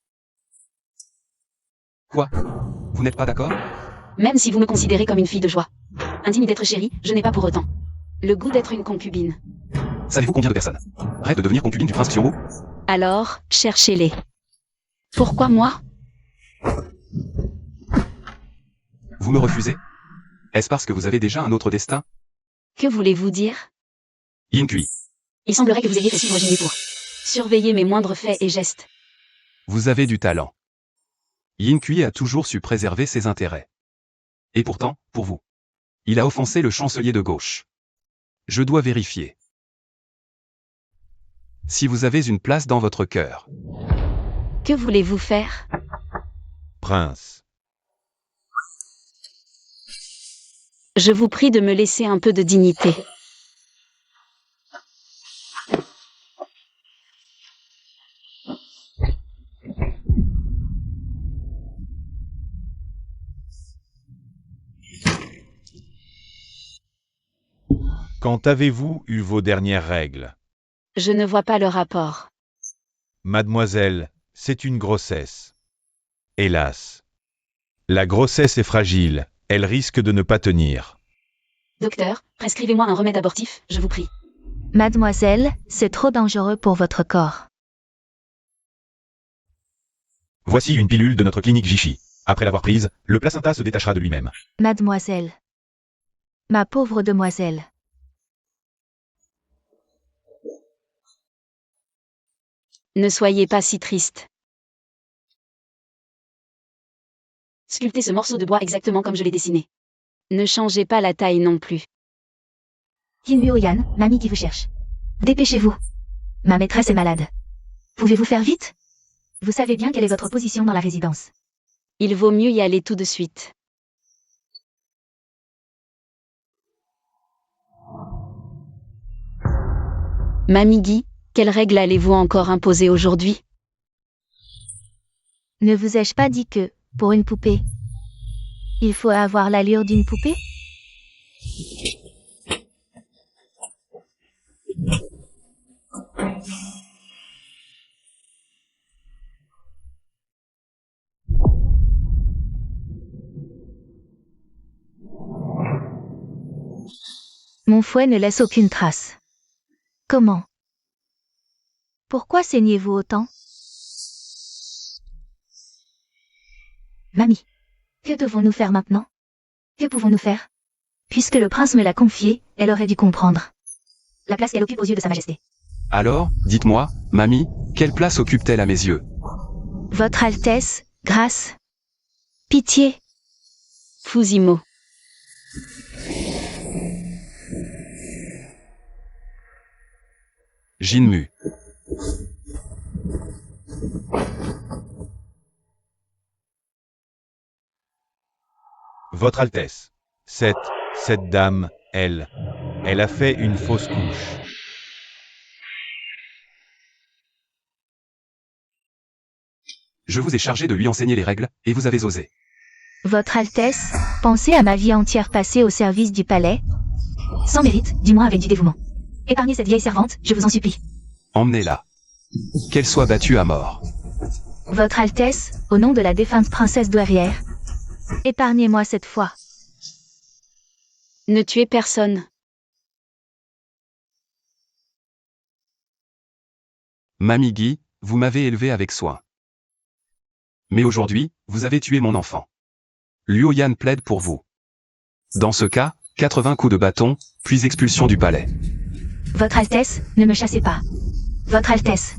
Quoi? Vous n'êtes pas d'accord? Même si vous me considérez comme une fille de joie. Indigne d'être chérie, je n'ai pas pour autant le goût d'être une concubine. Savez-vous combien de personnes rêvent de devenir concubine du prince Xianwu? Alors, cherchez-les. Pourquoi moi? Vous me refusez? Est-ce parce que vous avez déjà un autre destin? Que voulez-vous dire? Yin Kui, Il semblerait que vous ayez fait suivre Jinmi pour surveiller mes moindres faits et gestes. vous avez du talent. Yin Kui a toujours su préserver ses intérêts. Et pourtant, pour vous, il a offensé le chancelier de gauche. Je dois vérifier. Si vous avez une place dans votre cœur. Que voulez-vous faire? Prince, Je vous prie de me laisser un peu de dignité. quand avez-vous eu vos dernières règles? Je ne vois pas le rapport. Mademoiselle, c'est une grossesse. Hélas. La grossesse est fragile, elle risque de ne pas tenir. Docteur, prescrivez-moi un remède abortif, je vous prie. Mademoiselle, c'est trop dangereux pour votre corps. voici une pilule de notre clinique Jishi. Après l'avoir prise, le placenta se détachera de lui-même. Mademoiselle. Ma pauvre demoiselle. Ne soyez pas si triste. Sculptez ce morceau de bois exactement comme je l'ai dessiné. Ne changez pas la taille non plus. Yin Oyan, mamie qui vous cherche. Dépêchez-vous. Ma maîtresse est malade. Pouvez-vous faire vite? Vous savez bien quelle est votre position dans la résidence. Il vaut mieux y aller tout de suite. Mamie Guy, quelles règles allez-vous encore imposer aujourd'hui? Ne vous ai-je pas dit que, pour une poupée, il faut avoir l'allure d'une poupée? Mon fouet ne laisse aucune trace. Comment? Pourquoi saignez-vous autant? Mamie, que devons-nous faire maintenant? Que pouvons-nous faire? Puisque le prince me l'a confié, elle aurait dû comprendre. La place qu'elle occupe aux yeux de Sa Majesté. Alors, dites-moi, mamie, quelle place occupe-t-elle à mes yeux? Votre Altesse, grâce. Pitié. Fusimo. Jinmu. Votre Altesse. Cette dame, elle a fait une fausse couche. Je vous ai chargé de lui enseigner les règles, et vous avez osé. Votre Altesse, pensez à ma vie entière passée au service du palais. Sans mérite, du moins avec du dévouement. Épargnez cette vieille servante, je vous en supplie. Emmenez-la. Qu'elle soit battue à mort. Votre Altesse, au nom de la défunte princesse douairière, épargnez-moi cette fois. Ne tuez personne. Mamie Guy, vous m'avez élevé avec soin. Mais aujourd'hui, vous avez tué mon enfant. Luo Yan plaide pour vous. Dans ce cas, 80 coups de bâton, puis expulsion du palais. Votre Altesse, ne me chassez pas. Votre Altesse.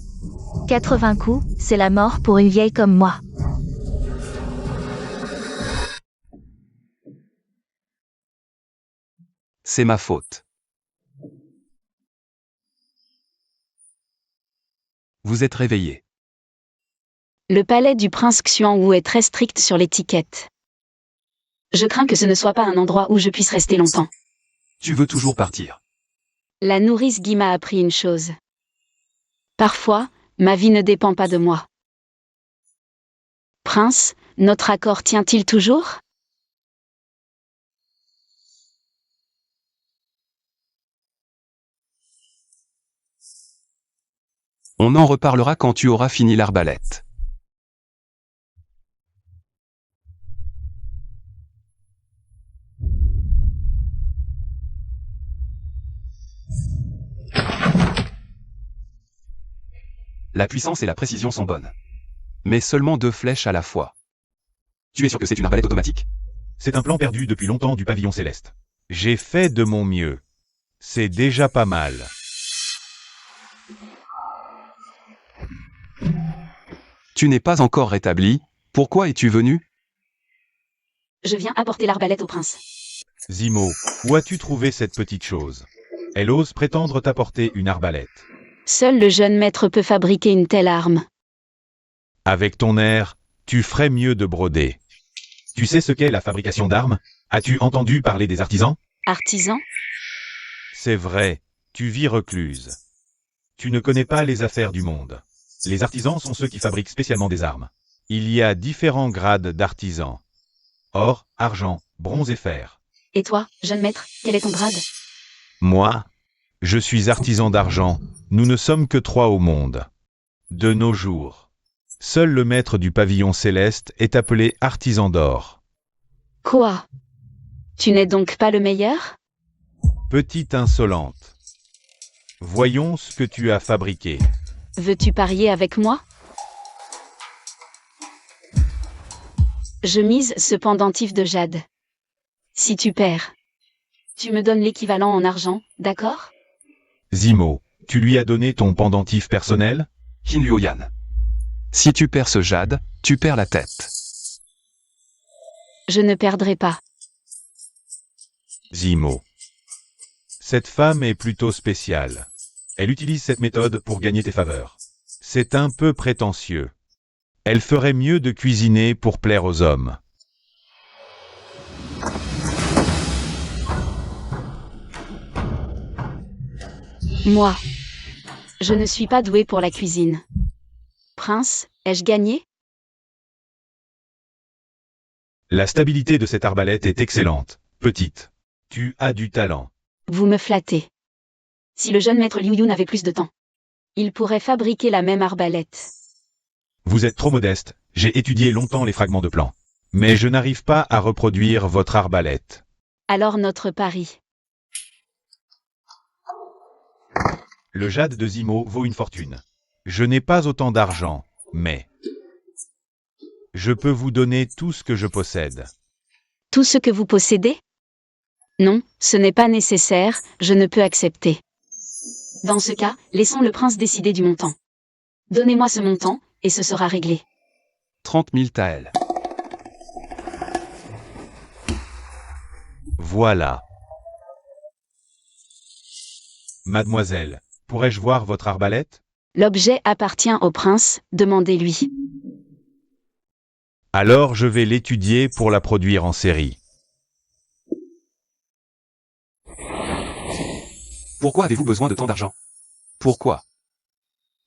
80 coups, c'est la mort pour une vieille comme moi. C'est ma faute. Vous êtes réveillé. Le palais du prince Xuanwu est très strict sur l'étiquette. Je crains que ce ne soit pas un endroit où je puisse rester longtemps. Tu veux toujours partir. La nourrice Guy m'a appris une chose. Parfois, ma vie ne dépend pas de moi. Prince, notre accord tient-il toujours ? On en reparlera quand tu auras fini l'arbalète. La puissance et la précision sont bonnes. Mais seulement 2 flèches à la fois. Tu es sûr que c'est une arbalète automatique? C'est un plan perdu depuis longtemps du pavillon céleste. J'ai fait de mon mieux. C'est déjà pas mal. Tu n'es pas encore rétabli, pourquoi es-tu venu? Je viens apporter l'arbalète au prince. Zimo, où as-tu trouvé cette petite chose? Elle ose prétendre t'apporter une arbalète. Seul le jeune maître peut fabriquer une telle arme. Avec ton air, tu ferais mieux de broder. Tu sais ce qu'est la fabrication d'armes? As-tu entendu parler des artisans? Artisan ? C'est vrai, tu vis recluse. Tu ne connais pas les affaires du monde. Les artisans sont ceux qui fabriquent spécialement des armes. Il y a différents grades d'artisans. Or, argent, bronze et fer. Et toi, jeune maître, quel est ton grade ? Moi, je suis artisan d'argent. Nous ne sommes que 3 au monde. De nos jours, seul le maître du pavillon céleste est appelé artisan d'or. Quoi ? Tu n'es donc pas le meilleur ? Petite insolente. Voyons ce que tu as fabriqué. Veux-tu parier avec moi ? Je mise ce pendentif de jade. Si tu perds, tu me donnes l'équivalent en argent, d'accord ? Zimo, tu lui as donné ton pendentif personnel? Hin Luo Yan. Si tu perds ce jade, tu perds la tête. Je ne perdrai pas. Zimo. Cette femme est plutôt spéciale. Elle utilise cette méthode pour gagner tes faveurs. C'est un peu prétentieux. Elle ferait mieux de cuisiner pour plaire aux hommes. Moi, je ne suis pas doué pour la cuisine. Prince, ai-je gagné ? La stabilité de cette arbalète est excellente, petite. Tu as du talent. Vous me flattez. Si le jeune maître Liu Yun avait plus de temps, il pourrait fabriquer la même arbalète. Vous êtes trop modeste, j'ai étudié longtemps les fragments de plan. Mais je n'arrive pas à reproduire votre arbalète. Alors notre pari. Le jade de Zimo vaut une fortune. Je n'ai pas autant d'argent, mais je peux vous donner tout ce que je possède. Tout ce que vous possédez ? Non, ce n'est pas nécessaire, je ne peux accepter. Dans ce cas, laissons le prince décider du montant. Donnez-moi ce montant, et ce sera réglé. 30 000 taels. Voilà. Mademoiselle, pourrais-je voir votre arbalète? L'objet appartient au prince, demandez-lui. Alors je vais l'étudier pour la produire en série. Pourquoi avez-vous besoin de tant d'argent? Pourquoi?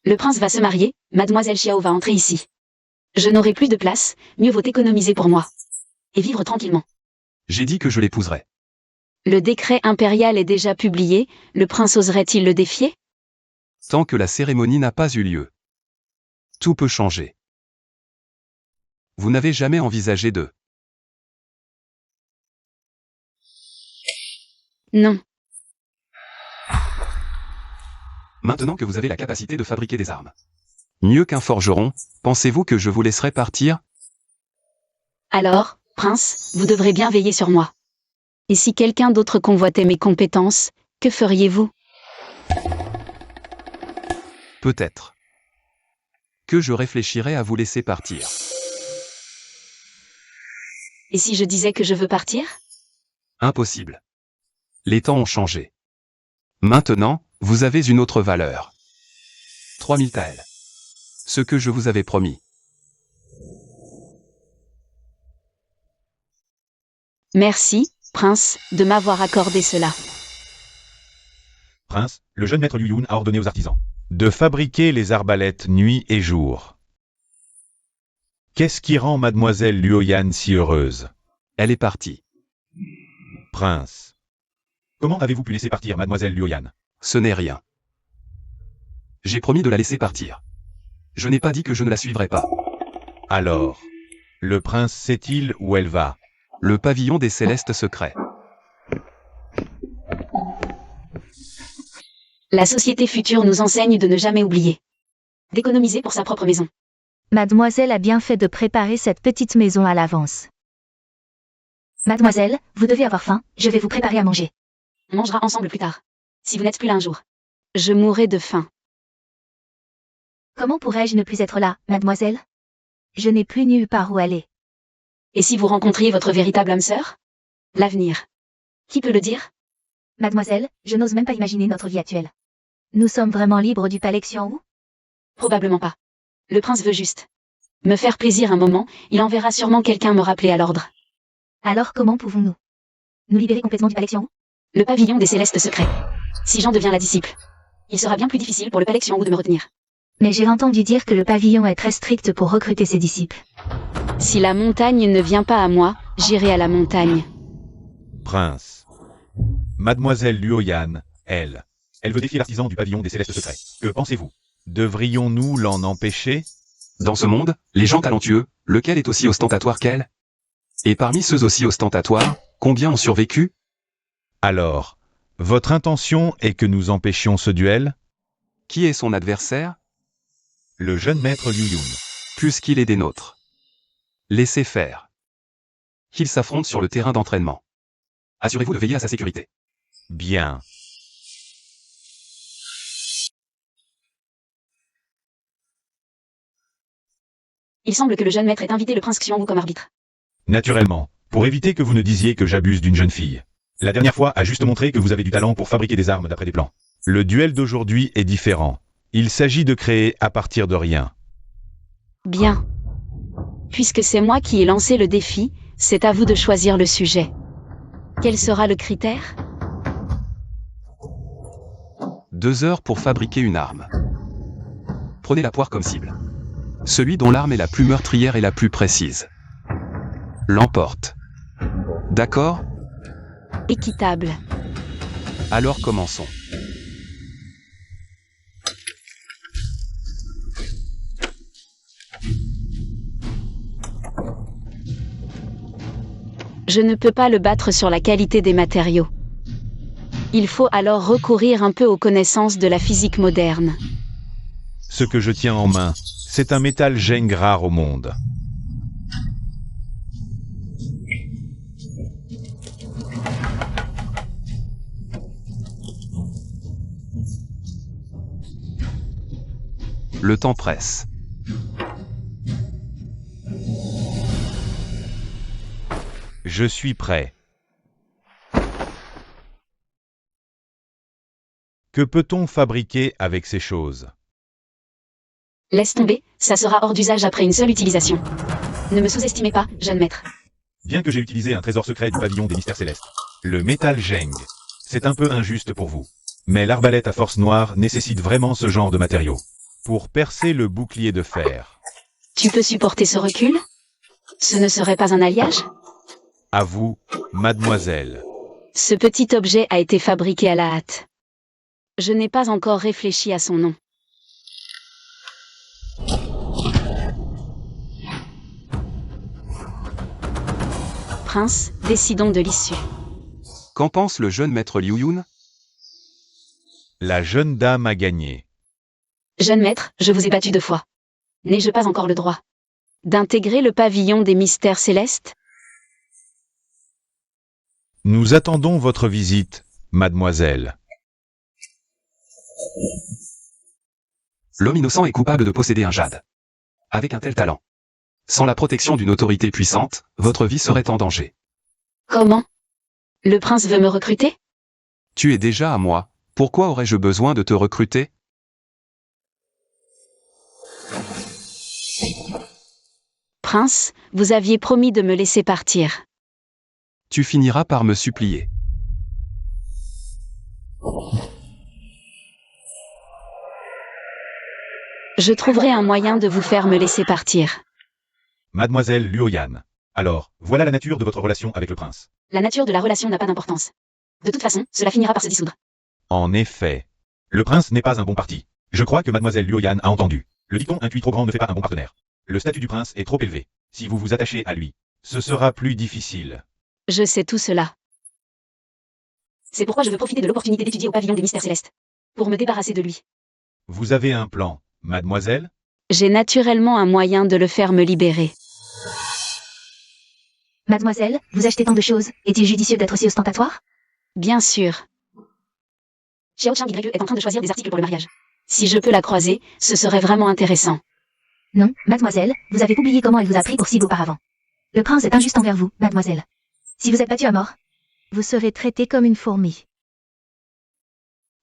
Le prince va se marier, mademoiselle Xiao va entrer ici. Je n'aurai plus de place, mieux vaut économiser pour moi. Et vivre tranquillement. J'ai dit que je l'épouserais. Le décret impérial est déjà publié, le prince oserait-il le défier ? Tant que la cérémonie n'a pas eu lieu. Tout peut changer. Vous n'avez jamais envisagé de... Non. Maintenant que vous avez la capacité de fabriquer des armes. Mieux qu'un forgeron, pensez-vous que je vous laisserai partir? Alors, Prince, vous devrez bien veiller sur moi. Et si quelqu'un d'autre convoitait mes compétences, que feriez-vous? Peut-être que je réfléchirais à vous laisser partir. Et si je disais que je veux partir? Impossible. Les temps ont changé. Maintenant, vous avez une autre valeur. 3000 taels. Ce que je vous avais promis. Merci, Prince, de m'avoir accordé cela. Prince, le jeune maître Liu Yun a ordonné aux artisans. De fabriquer les arbalètes nuit et jour. Qu'est-ce qui rend mademoiselle Luoyan si heureuse? Elle est partie. Prince. Comment avez-vous pu laisser partir mademoiselle Liu Yan? Ce n'est rien. J'ai promis de la laisser partir. Je n'ai pas dit que je ne la suivrais pas. Alors, le prince sait-il où elle va? Le pavillon des célestes secrets. La société future nous enseigne de ne jamais oublier. D'économiser pour sa propre maison. Mademoiselle a bien fait de préparer cette petite maison à l'avance. Mademoiselle, vous devez avoir faim, je vais vous préparer à manger. On mangera ensemble plus tard. Si vous n'êtes plus là un jour. Je mourrai de faim. Comment pourrais-je ne plus être là, mademoiselle? Je n'ai plus nulle part où aller. Et si vous rencontriez votre véritable âme sœur? L'avenir. Qui peut le dire? Mademoiselle, je n'ose même pas imaginer notre vie actuelle. Nous sommes vraiment libres du palais Xianwu? Probablement pas. Le prince veut juste me faire plaisir un moment, il enverra sûrement quelqu'un me rappeler à l'ordre. Alors comment pouvons-nous nous libérer complètement du palais Xianwu? Le pavillon des célestes secrets. Si Jean devient la disciple, il sera bien plus difficile pour le palais Xianwu de me retenir. Mais j'ai entendu dire que le pavillon est très strict pour recruter ses disciples. Si la montagne ne vient pas à moi, j'irai à la montagne. Prince. Mademoiselle Luoyan, elle Elle veut défier l'artisan du pavillon des célestes secrets. Que pensez-vous? devrions-nous l'en empêcher? Dans ce monde, les gens talentueux, lequel est aussi ostentatoire qu'elle? Et parmi ceux aussi ostentatoires, combien ont survécu? Alors, votre intention est que nous empêchions ce duel? Qui est son adversaire? Le jeune maître Liu Yun. Puisqu'il est des nôtres. Laissez faire. Qu'il s'affronte sur le terrain d'entraînement. Assurez-vous de veiller à sa sécurité. Bien. Il semble que le jeune maître ait invité le prince Xianwu comme arbitre. Naturellement, pour éviter que vous ne disiez que j'abuse d'une jeune fille. La dernière fois a juste montré que vous avez du talent pour fabriquer des armes d'après des plans. Le duel d'aujourd'hui est différent. Il s'agit de créer à partir de rien. Bien. Puisque c'est moi qui ai lancé le défi, c'est à vous de choisir le sujet. Quel sera le critère? 2 heures pour fabriquer une arme. Prenez la poire comme cible. Celui dont l'arme est la plus meurtrière et la plus précise l'emporte. D'accord? Équitable. Alors commençons. Je ne peux pas le battre sur la qualité des matériaux. Il faut alors recourir un peu aux connaissances de la physique moderne. Ce que je tiens en main, c'est un métal geng rare au monde. Le temps presse. Je suis prêt. Que peut-on fabriquer avec ces choses? Laisse tomber, ça sera hors d'usage après une seule utilisation. Ne me sous-estimez pas, jeune maître. Bien que j'ai utilisé un trésor secret du pavillon des mystères célestes. Le métal geng. C'est un peu injuste pour vous. Mais l'arbalète à force noire nécessite vraiment ce genre de matériaux. Pour percer le bouclier de fer. Tu peux supporter ce recul? Ce ne serait pas un alliage? À vous, mademoiselle. Ce petit objet a été fabriqué à la hâte. Je n'ai pas encore réfléchi à son nom. Prince, décidons de l'issue. Qu'en pense le jeune maître Liu Yun? La jeune dame a gagné. Jeune maître, je vous ai battu 2 fois. N'ai-je pas encore le droit d'intégrer le pavillon des mystères célestes? Nous attendons votre visite, mademoiselle. L'homme innocent est coupable de posséder un jade. Avec un tel talent. Sans la protection d'une autorité puissante, votre vie serait en danger. Comment? Le prince veut me recruter? Tu es déjà à moi, pourquoi aurais-je besoin de te recruter? Prince, vous aviez promis de me laisser partir. Tu finiras par me supplier. Je trouverai un moyen de vous faire me laisser partir. Mademoiselle Luoyan. Alors, voilà la nature de votre relation avec le prince. La nature de la relation n'a pas d'importance. De toute façon, cela finira par se dissoudre. En effet. Le prince n'est pas un bon parti. Je crois que mademoiselle Luoyan a entendu. Le dicton un QI trop grand ne fait pas un bon partenaire. Le statut du prince est trop élevé. Si vous vous attachez à lui, Ce sera plus difficile. Je sais tout cela. C'est pourquoi je veux profiter de l'opportunité d'étudier au pavillon des mystères célestes. Pour me débarrasser de lui. Vous avez un plan, mademoiselle? J'ai naturellement un moyen de le faire me libérer. Mademoiselle, vous achetez tant de choses, est-il judicieux d'être aussi ostentatoire? Bien sûr. Xiao Chang Y est en train de choisir des articles pour le mariage. Si je peux la croiser, ce serait vraiment intéressant. Non, mademoiselle, vous avez oublié comment elle vous a pris pour cible auparavant. Le prince est injuste envers vous, mademoiselle. Si vous êtes battue à mort, vous serez traitée comme une fourmi.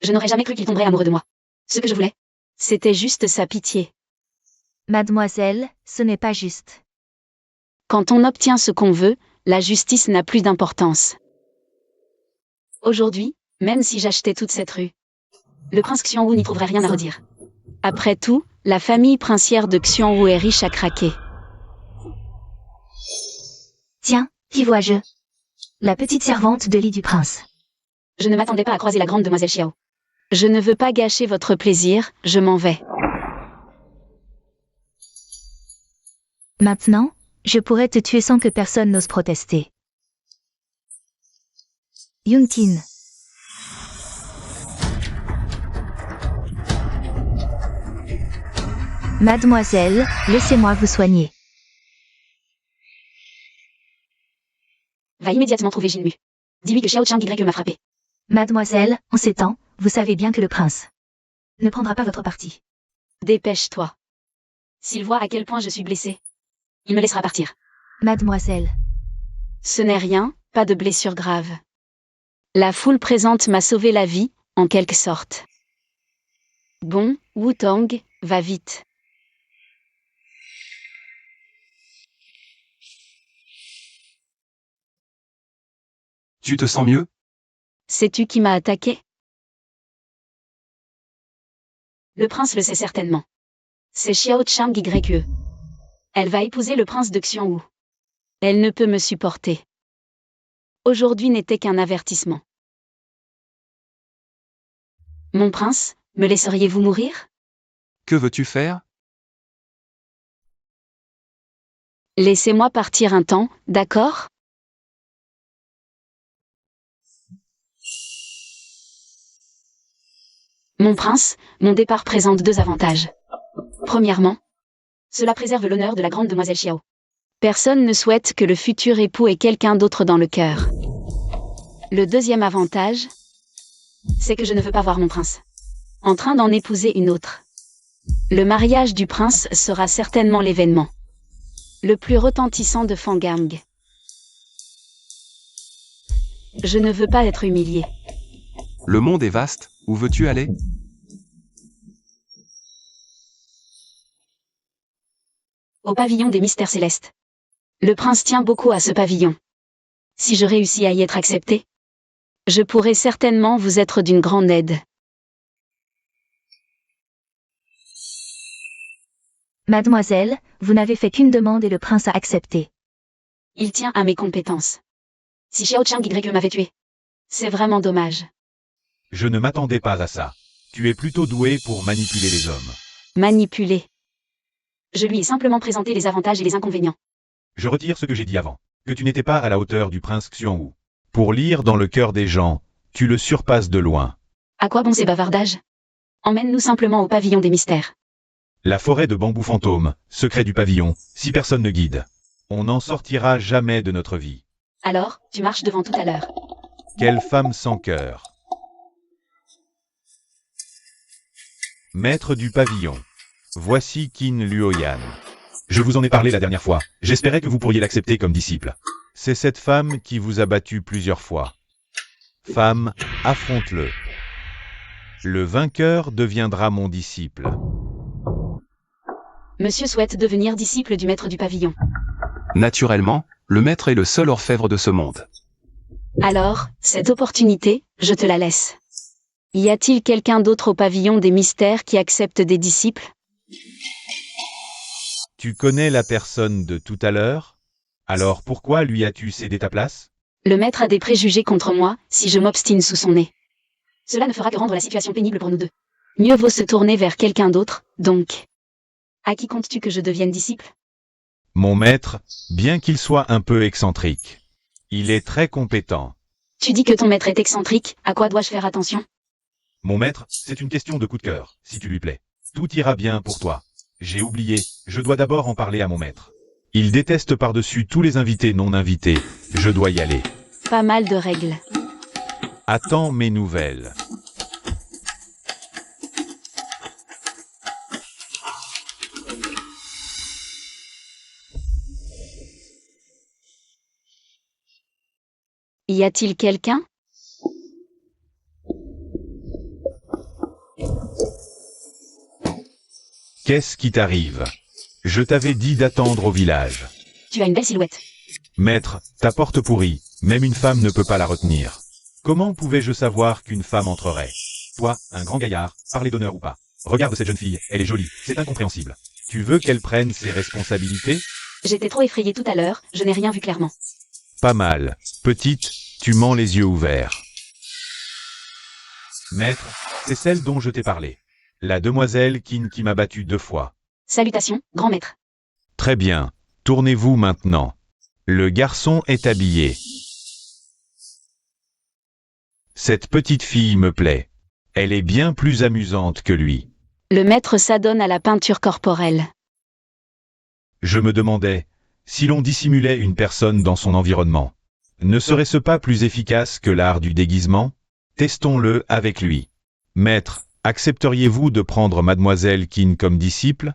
Je n'aurais jamais cru qu'il tomberait amoureux de moi. Ce que je voulais, c'était juste sa pitié. Mademoiselle, ce n'est pas juste. Quand on obtient ce qu'on veut, la justice n'a plus d'importance. Aujourd'hui, même si j'achetais toute cette rue, le prince Xianwu n'y trouverait rien à redire. Après tout, la famille princière de Xianwu est riche à craquer. Tiens, qui vois-je? La petite servante de lit du prince. Je ne m'attendais pas à croiser la grande demoiselle Xiao. Je ne veux pas gâcher votre plaisir, je m'en vais. Maintenant, je pourrais te tuer sans que personne n'ose protester. Yuntin. Mademoiselle, laissez-moi vous soigner. Va immédiatement trouver Jinmu. Dis-lui que Xiao Chang Y m'a frappé. Mademoiselle, en ces temps, vous savez bien que le prince ne prendra pas votre parti. Dépêche-toi. S'il voit à quel point je suis blessée, il me laissera partir. Mademoiselle. Ce n'est rien, pas de blessure grave. La foule présente m'a sauvé la vie, en quelque sorte. Bon, Wu Tang, va vite. Tu te sens mieux? Sais-tu qui m'a attaqué? Le prince le sait certainement. C'est Xiao Chang Y. Elle va épouser le prince de Xianwu. Elle ne peut me supporter. Aujourd'hui n'était qu'un avertissement. Mon prince, me laisseriez-vous mourir? Que veux-tu faire? Laissez-moi partir un temps, d'accord? Mon prince, mon départ présente deux avantages. Premièrement, cela préserve l'honneur de la grande demoiselle Xiao. Personne ne souhaite que le futur époux ait quelqu'un d'autre dans le cœur. Le deuxième avantage, c'est que je ne veux pas voir mon prince en train d'en épouser une autre. Le mariage du prince sera certainement l'événement le plus retentissant de Fangang. Je ne veux pas être humiliée. Le monde est vaste, où veux-tu aller? Au pavillon des mystères célestes. Le prince tient beaucoup à ce pavillon. Si je réussis à y être accepté, je pourrai certainement vous être d'une grande aide. Mademoiselle, vous n'avez fait qu'une demande et le prince a accepté. Il tient à mes compétences. Si Xiao Chang Y m'avait tué, c'est vraiment dommage. Je ne m'attendais pas à ça. Tu es plutôt doué pour manipuler les hommes. Manipuler. Je lui ai simplement présenté les avantages et les inconvénients. Je retire ce que j'ai dit avant. Que tu n'étais pas à la hauteur du prince Xianwu. Pour lire dans le cœur des gens, tu le surpasses de loin. À quoi bon ces bavardages? Emmène-nous simplement au pavillon des mystères. La forêt de bambous fantômes, secret du pavillon, si personne ne guide. On n'en sortira jamais de notre vie. Alors, tu marches devant tout à l'heure. Quelle femme sans cœur. Maître du pavillon. Voici Qin Luoyan. Je vous en ai parlé la dernière fois. J'espérais que vous pourriez l'accepter comme disciple. C'est cette femme qui vous a battu plusieurs fois. Femme, affronte-le. Le vainqueur deviendra mon disciple. Monsieur souhaite devenir disciple du maître du pavillon. Naturellement, le maître est le seul orfèvre de ce monde. Alors, cette opportunité, je te la laisse. Y a-t-il quelqu'un d'autre au pavillon des mystères qui accepte des disciples? Tu connais la personne de tout à l'heure? Alors pourquoi lui as-tu cédé ta place? Le maître a des préjugés contre moi, si je m'obstine sous son nez. Cela ne fera que rendre la situation pénible pour nous deux. Mieux vaut se tourner vers quelqu'un d'autre, donc. À qui comptes-tu que je devienne disciple? Mon maître, bien qu'il soit un peu excentrique, il est très compétent. Tu dis que ton maître est excentrique, à quoi dois-je faire attention? Mon maître, c'est une question de coup de cœur, si tu lui plais. Tout ira bien pour toi. J'ai oublié, je dois d'abord en parler à mon maître. Il déteste par-dessus tous les invités non invités. Je dois y aller. Pas mal de règles. Attends mes nouvelles. Y a-t-il quelqu'un? Qu'est-ce qui t'arrive? Je t'avais dit d'attendre au village. Tu as une belle silhouette. Maître, ta porte pourrie, même une femme ne peut pas la retenir. Comment pouvais-je savoir qu'une femme entrerait? Toi, un grand gaillard, parler d'honneur ou pas. Regarde cette jeune fille, elle est jolie, c'est incompréhensible. Tu veux qu'elle prenne ses responsabilités? J'étais trop effrayée tout à l'heure, je n'ai rien vu clairement. Pas mal. Petite, tu mens les yeux ouverts. Maître, c'est celle dont je t'ai parlé. La demoiselle Qin qui m'a battu 2 fois. Salutations, grand maître. Très bien. Tournez-vous maintenant. Le garçon est habillé. Cette petite fille me plaît. Elle est bien plus amusante que lui. Le maître s'adonne à la peinture corporelle. Je me demandais, si l'on dissimulait une personne dans son environnement, ne serait-ce pas plus efficace que l'art du déguisement? Testons-le avec lui. Maître, accepteriez-vous de prendre mademoiselle Qin comme disciple?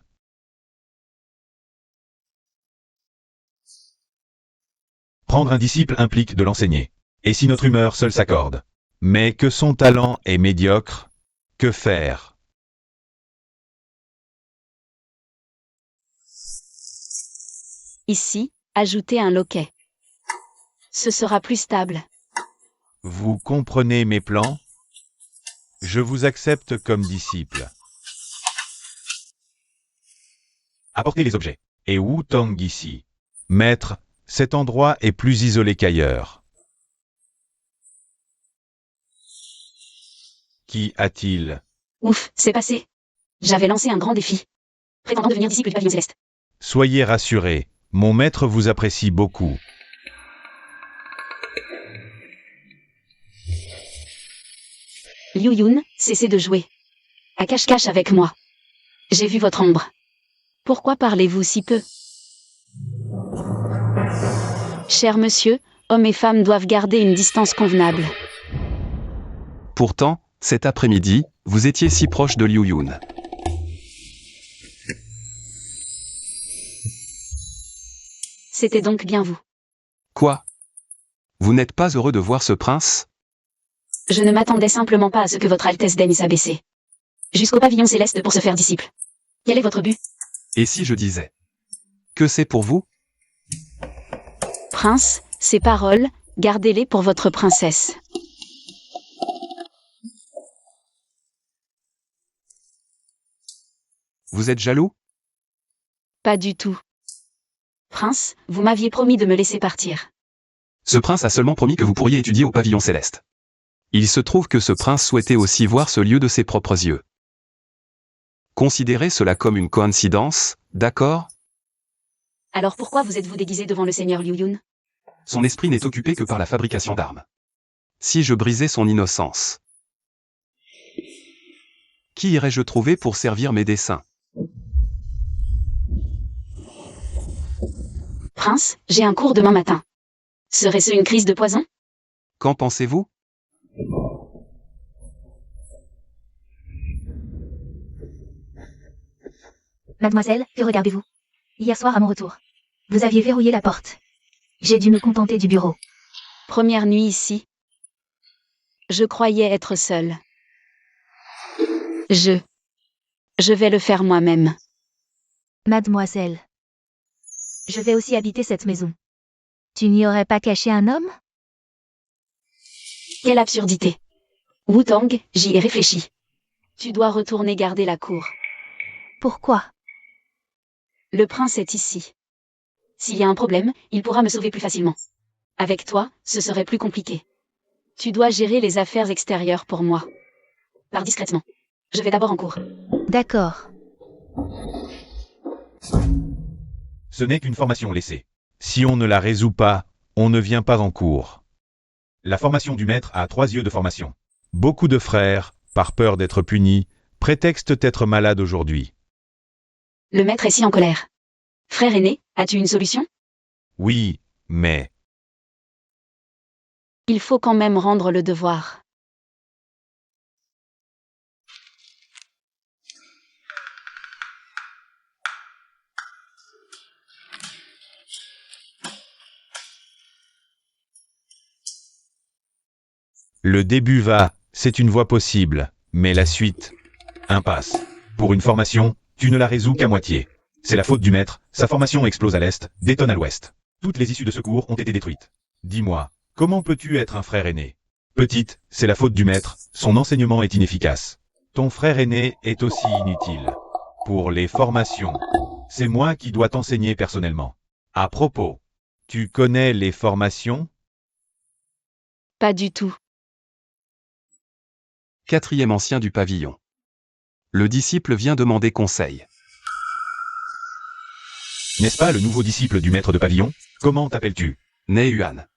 Prendre un disciple implique de l'enseigner. Et si notre humeur seule s'accorde? Mais que son talent est médiocre, que faire? Ici, ajoutez un loquet. Ce sera plus stable. Vous comprenez mes plans? Je vous accepte comme disciple. Apportez les objets. Et Wu Tong ici. Maître, cet endroit est plus isolé qu'ailleurs. Qu'y a-t-il? Ouf, c'est passé. J'avais lancé un grand défi. Prétendant devenir disciple du pavillon céleste. Soyez rassurés, mon maître vous apprécie beaucoup. Liu Yun, cessez de jouer. À cache-cache avec moi. J'ai vu votre ombre. Pourquoi parlez-vous si peu? Cher monsieur, hommes et femmes doivent garder une distance convenable. Pourtant, cet après-midi, vous étiez si proche de Liu Yun. C'était donc bien vous. Quoi? Vous n'êtes pas heureux de voir ce prince? Je ne m'attendais simplement pas à ce que votre Altesse daigne s'abaisser. Jusqu'au pavillon céleste pour se faire disciple. Quel est votre but? Et si je disais que c'est pour vous? Prince, ces paroles, gardez-les pour votre princesse. Vous êtes jaloux? Pas du tout. Prince, vous m'aviez promis de me laisser partir. Ce prince a seulement promis que vous pourriez étudier au pavillon céleste. Il se trouve que ce prince souhaitait aussi voir ce lieu de ses propres yeux. Considérez cela comme une coïncidence, d'accord? Alors pourquoi vous êtes-vous déguisé devant le seigneur Liu Yun? Son esprit n'est occupé que par la fabrication d'armes. Si je brisais son innocence, qui irais-je trouver pour servir mes desseins? Prince, j'ai un cours demain matin. Serait-ce une crise de poison? Qu'en pensez-vous? Mademoiselle, que regardez-vous? Hier soir à mon retour, vous aviez verrouillé la porte. J'ai dû me contenter du bureau. Première nuit ici. Je croyais être seule. Je vais le faire moi-même. Mademoiselle, je vais aussi habiter cette maison. Tu n'y aurais pas caché un homme? Quelle absurdité. Wu-Tang, j'y ai réfléchi. Tu dois retourner garder la cour. Pourquoi? Le prince est ici. S'il y a un problème, il pourra me sauver plus facilement. Avec toi, ce serait plus compliqué. Tu dois gérer les affaires extérieures pour moi. Pars discrètement. Je vais d'abord en cours. D'accord. Ce n'est qu'une formation laissée. Si on ne la résout pas, on ne vient pas en cours. La formation du maître a 3 yeux de formation. Beaucoup de frères, par peur d'être punis, prétextent être malades aujourd'hui. Le maître est si en colère. Frère aîné, as-tu une solution? Oui, mais... Il faut quand même rendre le devoir. Le début va, c'est une voie possible, mais la suite, impasse. Pour une formation, tu ne la résous qu'à moitié. C'est la faute du maître, sa formation explose à l'est, détonne à l'ouest. Toutes les issues de secours ont été détruites. Dis-moi, comment peux-tu être un frère aîné? Petite, c'est la faute du maître, son enseignement est inefficace. Ton frère aîné est aussi inutile. Pour les formations, c'est moi qui dois t'enseigner personnellement. À propos, tu connais les formations? Pas du tout. 4e ancien du pavillon. Le disciple vient demander conseil. N'est-ce pas le nouveau disciple du maître de pavillon? Comment t'appelles-tu? Né Yuan.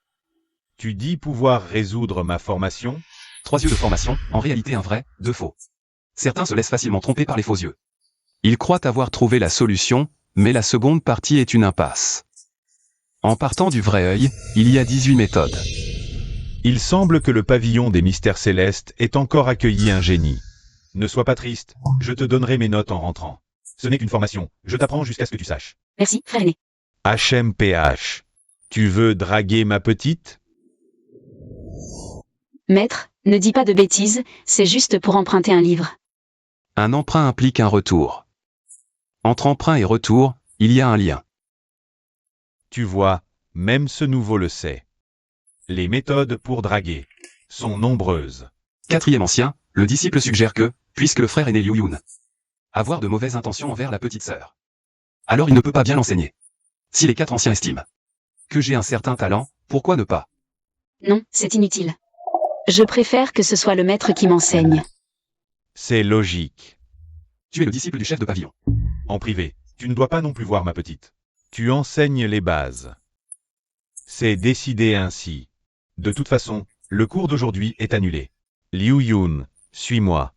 Tu dis pouvoir résoudre ma formation? 3 yeux de formation, en réalité un vrai, 2 faux. Certains se laissent facilement tromper par les faux yeux. Ils croient avoir trouvé la solution, mais la seconde partie est une impasse. En partant du vrai œil, il y a 18 méthodes. Il semble que le pavillon des mystères célestes ait encore accueilli un génie. Ne sois pas triste, je te donnerai mes notes en rentrant. Ce n'est qu'une formation, je t'apprends jusqu'à ce que tu saches. Merci, frère aîné. HMPH. Tu veux draguer ma petite? Maître, ne dis pas de bêtises, c'est juste pour emprunter un livre. Un emprunt implique un retour. Entre emprunt et retour, il y a un lien. Tu vois, même ce nouveau le sait. Les méthodes pour draguer sont nombreuses. 4e ancien, le disciple suggère que, puisque le frère aîné Liu Yun avoir de mauvaises intentions envers la petite sœur, alors il ne peut pas bien l'enseigner. Si les 4 anciens estiment que j'ai un certain talent, pourquoi ne pas? Non, c'est inutile. Je préfère que ce soit le maître qui m'enseigne. C'est logique. Tu es le disciple du chef de pavillon. En privé, tu ne dois pas non plus voir ma petite. Tu enseignes les bases. C'est décidé ainsi. De toute façon, le cours d'aujourd'hui est annulé. Liu Yun, suis-moi.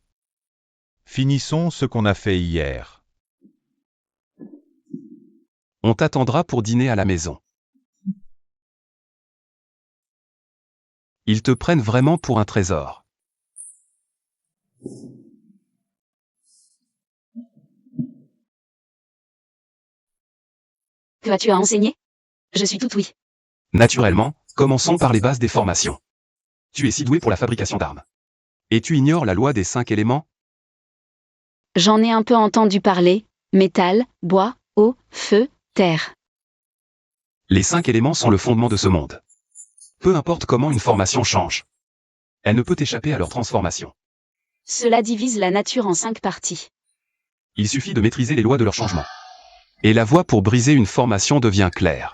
Finissons ce qu'on a fait hier. On t'attendra pour dîner à la maison. Ils te prennent vraiment pour un trésor. Que as-tu à enseigner? Je suis tout oui. Naturellement, commençons par les bases des formations. Tu es si doué pour la fabrication d'armes. Et tu ignores la loi des 5 éléments? J'en ai un peu entendu parler. Métal, bois, eau, feu, terre. Les 5 éléments sont le fondement de ce monde. Peu importe comment une formation change, elle ne peut échapper à leur transformation. Cela divise la nature en 5 parties. Il suffit de maîtriser les lois de leur changement. Et la voie pour briser une formation devient claire.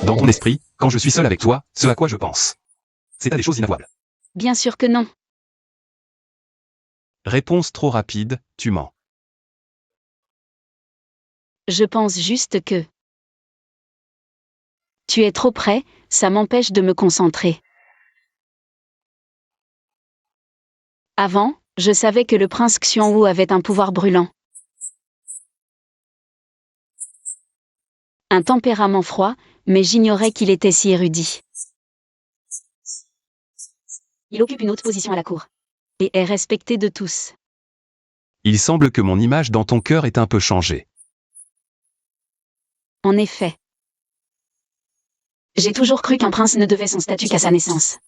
Dans ton esprit, quand je suis seul avec toi, ce à quoi je pense, c'est à des choses inavouables. Bien sûr que non. Réponse trop rapide, tu mens. Je pense juste que... Tu es trop près, ça m'empêche de me concentrer. Avant, je savais que le prince Xianwu avait un pouvoir brûlant. Un tempérament froid, mais j'ignorais qu'il était si érudit. Il occupe une haute position à la cour. Et est respecté de tous. Il semble que mon image dans ton cœur est un peu changée. En effet. J'ai toujours cru qu'un prince ne devait son statut qu'à sa naissance.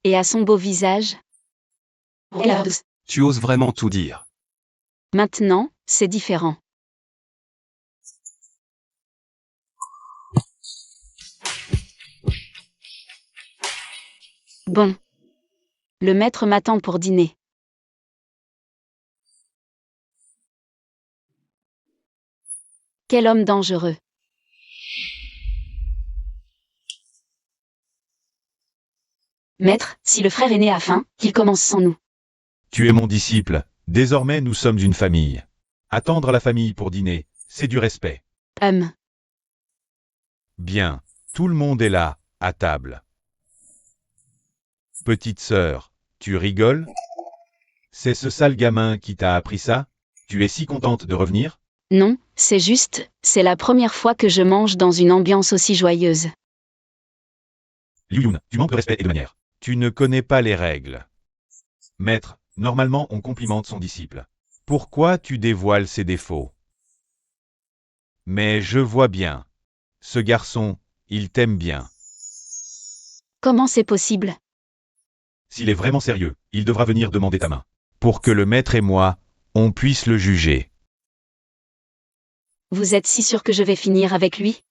Et à son beau visage. Et la douce. Tu oses vraiment tout dire. Maintenant, c'est différent. Bon. Le maître m'attend pour dîner. Quel homme dangereux. Maître, si le frère aîné a faim, qu'il commence sans nous. Tu es mon disciple, désormais nous sommes une famille. Attendre la famille pour dîner, c'est du respect. Bien, tout le monde est là, à table. Petite sœur, tu rigoles? C'est ce sale gamin qui t'a appris ça? Tu es si contente de revenir? Non, c'est juste, c'est la première fois que je mange dans une ambiance aussi joyeuse. Liu Yun, tu manques de respect et de manière. Tu ne connais pas les règles. Maître, normalement on complimente son disciple. Pourquoi tu dévoiles ses défauts? Mais je vois bien. Ce garçon, il t'aime bien. Comment c'est possible? S'il est vraiment sérieux, il devra venir demander ta main. Pour que le maître et moi, on puisse le juger. Vous êtes si sûr que je vais finir avec lui?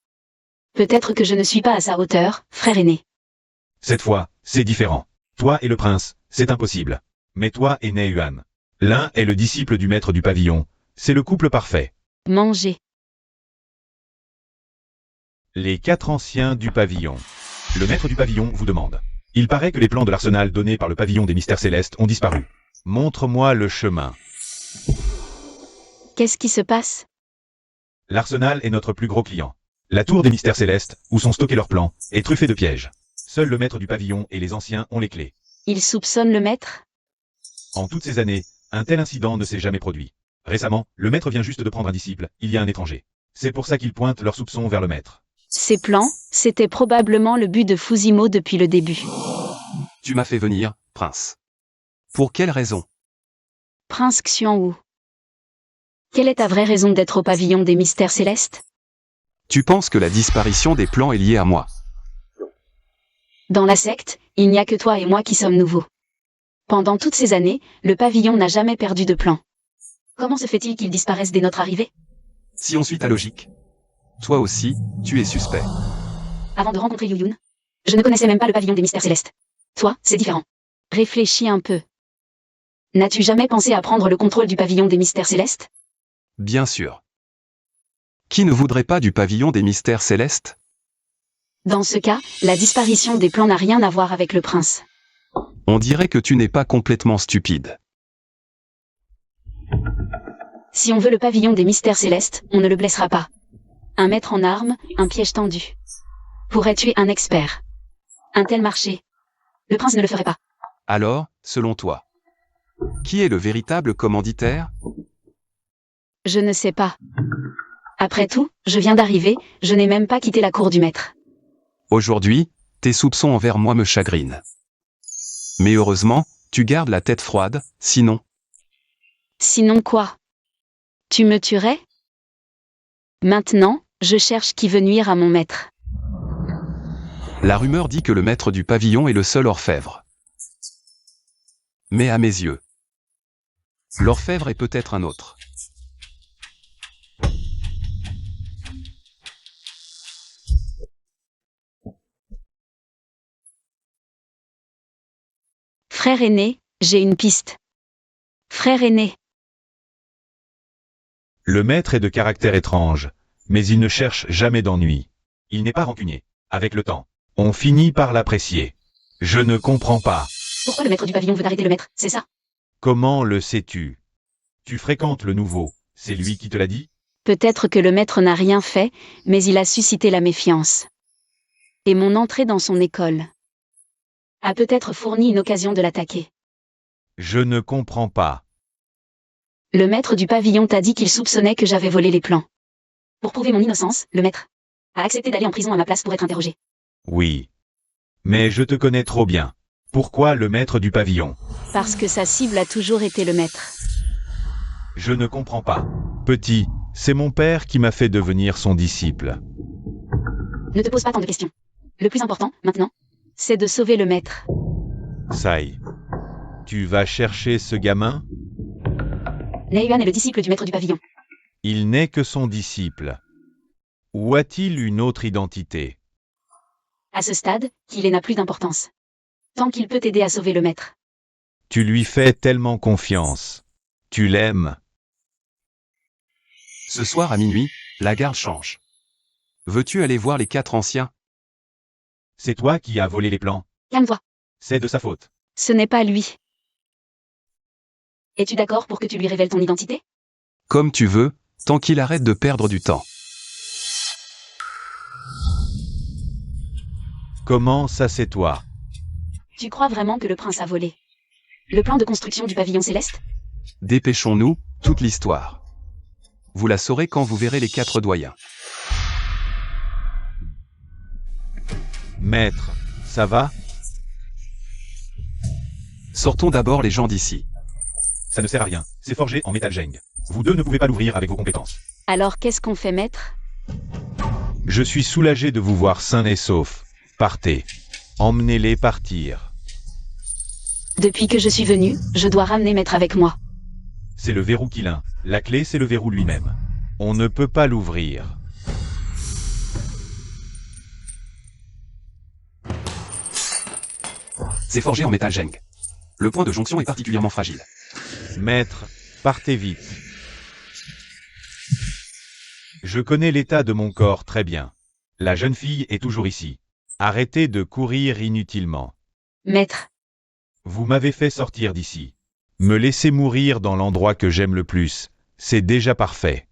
Peut-être que je ne suis pas à sa hauteur, frère aîné. Cette fois, c'est différent. Toi et le prince, c'est impossible. Mais toi et Nei Yuan. L'un est le disciple du maître du pavillon. C'est le couple parfait. Mangez. Les 4 anciens du pavillon. Le maître du pavillon vous demande. Il paraît que les plans de l'arsenal donné par le pavillon des mystères célestes ont disparu. Montre-moi le chemin. Qu'est-ce qui se passe? L'arsenal est notre plus gros client. La tour des mystères célestes, où sont stockés leurs plans, est truffée de pièges. Seul le maître du pavillon et les anciens ont les clés. Il soupçonne le maître? En toutes ces années, un tel incident ne s'est jamais produit. Récemment, le maître vient juste de prendre un disciple, il y a un étranger. C'est pour ça qu'ils pointent leurs soupçons vers le maître. Ces plans, c'était probablement le but de Fusimo depuis le début. Tu m'as fait venir, prince. Pour quelle raison? Prince Xianwu. Quelle est ta vraie raison d'être au pavillon des mystères célestes? Tu penses que la disparition des plans est liée à moi? Dans la secte, il n'y a que toi et moi qui sommes nouveaux. Pendant toutes ces années, le pavillon n'a jamais perdu de plan. Comment se fait-il qu'ils disparaissent dès notre arrivée? Si on suit ta logique. Toi aussi, tu es suspect. Avant de rencontrer Yu Yun, je ne connaissais même pas le pavillon des mystères célestes. Toi, c'est différent. Réfléchis un peu. N'as-tu jamais pensé à prendre le contrôle du pavillon des mystères célestes? Bien sûr. Qui ne voudrait pas du pavillon des mystères célestes? Dans ce cas, la disparition des plans n'a rien à voir avec le prince. On dirait que tu n'es pas complètement stupide. Si on veut le pavillon des mystères célestes, on ne le blessera pas. Un maître en armes, un piège tendu. Pourrait tuer un expert. Un tel marché. Le prince ne le ferait pas. Alors, selon toi, qui est le véritable commanditaire? Je ne sais pas. Après tout, je viens d'arriver, je n'ai même pas quitté la cour du maître. Aujourd'hui, tes soupçons envers moi me chagrinent. Mais heureusement, tu gardes la tête froide, sinon... Sinon quoi? Tu me tuerais? Maintenant, je cherche qui veut nuire à mon maître. La rumeur dit que le maître du pavillon est le seul orfèvre. Mais à mes yeux, l'orfèvre est peut-être un autre. Frère aîné, j'ai une piste. Frère aîné. Le maître est de caractère étrange, mais il ne cherche jamais d'ennui. Il n'est pas rancunier. Avec le temps, on finit par l'apprécier. Je ne comprends pas. Pourquoi le maître du pavillon veut arrêter le maître, c'est ça? Comment le sais-tu? Tu fréquentes le nouveau, c'est lui qui te l'a dit? Peut-être que le maître n'a rien fait, mais il a suscité la méfiance. Et mon entrée dans son école a peut-être fourni une occasion de l'attaquer. Je ne comprends pas. Le maître du pavillon t'a dit qu'il soupçonnait que j'avais volé les plans. Pour prouver mon innocence, le maître a accepté d'aller en prison à ma place pour être interrogé. Oui. Mais je te connais trop bien. Pourquoi le maître du pavillon? Parce que sa cible a toujours été le maître. Je ne comprends pas. Petit, c'est mon père qui m'a fait devenir son disciple. Ne te pose pas tant de questions. Le plus important, maintenant, c'est de sauver le maître. Sai. Tu vas chercher ce gamin? Neiyuan est le disciple du maître du pavillon. Il n'est que son disciple. Ou a-t-il une autre identité? À ce stade, qu'il n'a plus d'importance. Tant qu'il peut t'aider à sauver le maître. Tu lui fais tellement confiance. Tu l'aimes. Ce soir à minuit, la garde change. Veux-tu aller voir les 4 anciens? C'est toi qui as volé les plans. Calme-toi. C'est de sa faute. Ce n'est pas lui. Es-tu d'accord pour que tu lui révèles ton identité? Comme tu veux, tant qu'il arrête de perdre du temps. Comment ça c'est toi? Tu crois vraiment que le prince a volé le plan de construction du pavillon céleste? Dépêchons-nous, toute l'histoire. Vous la saurez quand vous verrez les 4 doyens. Maître, ça va? Sortons d'abord les gens d'ici. Ça ne sert à rien. C'est forgé en métal Zheng. Vous deux ne pouvez pas l'ouvrir avec vos compétences. Alors qu'est-ce qu'on fait, maître? Je suis soulagé de vous voir sains et saufs. Partez. Emmenez-les partir. Depuis que je suis venu, je dois ramener maître avec moi. C'est le verrou Qilin. La clé, c'est le verrou lui-même. On ne peut pas l'ouvrir. C'est forgé en métal Zheng. Le point de jonction est particulièrement fragile. Maître, partez vite. Je connais l'état de mon corps très bien. La jeune fille est toujours ici. Arrêtez de courir inutilement. Maître, Vous m'avez fait sortir d'ici. Me laisser mourir dans l'endroit que j'aime le plus, c'est déjà parfait.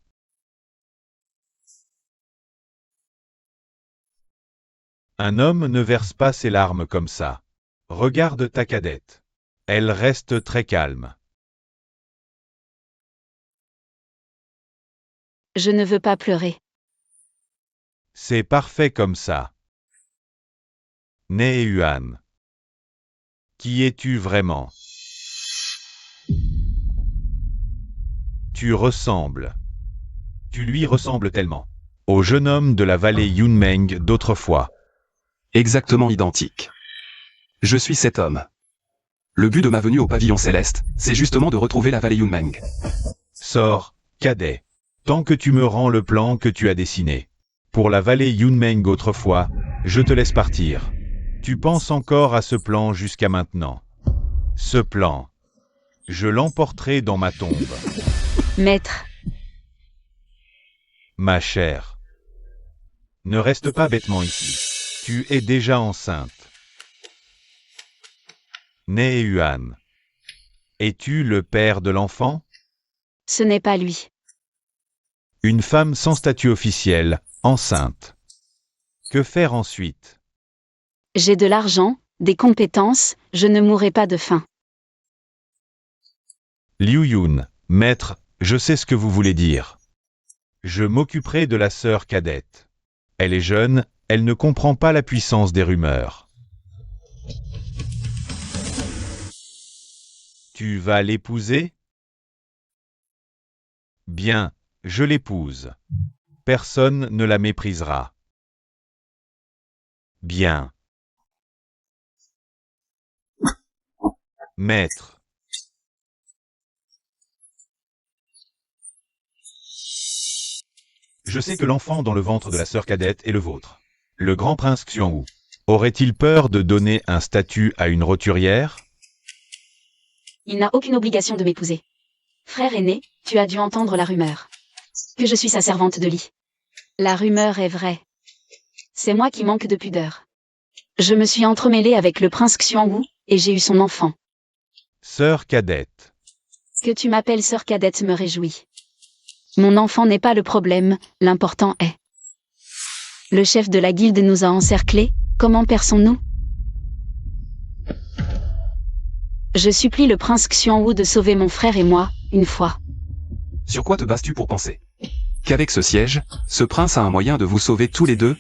Un homme ne verse pas ses larmes comme ça. Regarde ta cadette. Elle reste très calme. je ne veux pas pleurer. C'est parfait comme ça. Neiyuan. Qui es-tu vraiment? Tu ressembles. Tu lui ressembles tellement. Au jeune homme de la vallée Yunmeng d'autrefois. Exactement identique. Je suis cet homme. Le but de ma venue au pavillon céleste, c'est justement de retrouver la vallée Yunmeng. Sors, cadet. Tant que tu me rends le plan que tu as dessiné. Pour la vallée Yunmeng autrefois, je te laisse partir. Tu penses encore à ce plan jusqu'à maintenant. Ce plan. Je l'emporterai dans ma tombe. Maître, Ma chère. Ne reste pas bêtement ici. Tu es déjà enceinte. Neiyuan. Es-tu le père de l'enfant? ce n'est pas lui. Une femme sans statut officiel, enceinte. Que faire ensuite? J'ai de l'argent, des compétences, je ne mourrai pas de faim. Liu Yun, maître, je sais ce que vous voulez dire. Je m'occuperai de la sœur cadette. Elle est jeune, elle ne comprend pas la puissance des rumeurs. Tu vas l'épouser? Bien, je l'épouse. Personne ne la méprisera. Bien. Maître. Je sais que l'enfant dans le ventre de la sœur cadette est le vôtre. Le grand prince Xuanwu. Aurait-il peur de donner un statut à une roturière? Il n'a aucune obligation de m'épouser. Frère aîné, tu as dû entendre la rumeur. Que je suis sa servante de lit. La rumeur est vraie. C'est moi qui manque de pudeur. Je me suis entremêlée avec le prince Xuanwu, et j'ai eu son enfant. Sœur cadette. Que tu m'appelles sœur cadette me réjouit. Mon enfant n'est pas le problème, l'important est. Le chef de la guilde nous a encerclés, comment perçons-nous? Je supplie le prince Xuanwu de sauver mon frère et moi, une fois. Sur quoi te bases-tu pour penser qu'avec ce siège, ce prince a un moyen de vous sauver tous les deux?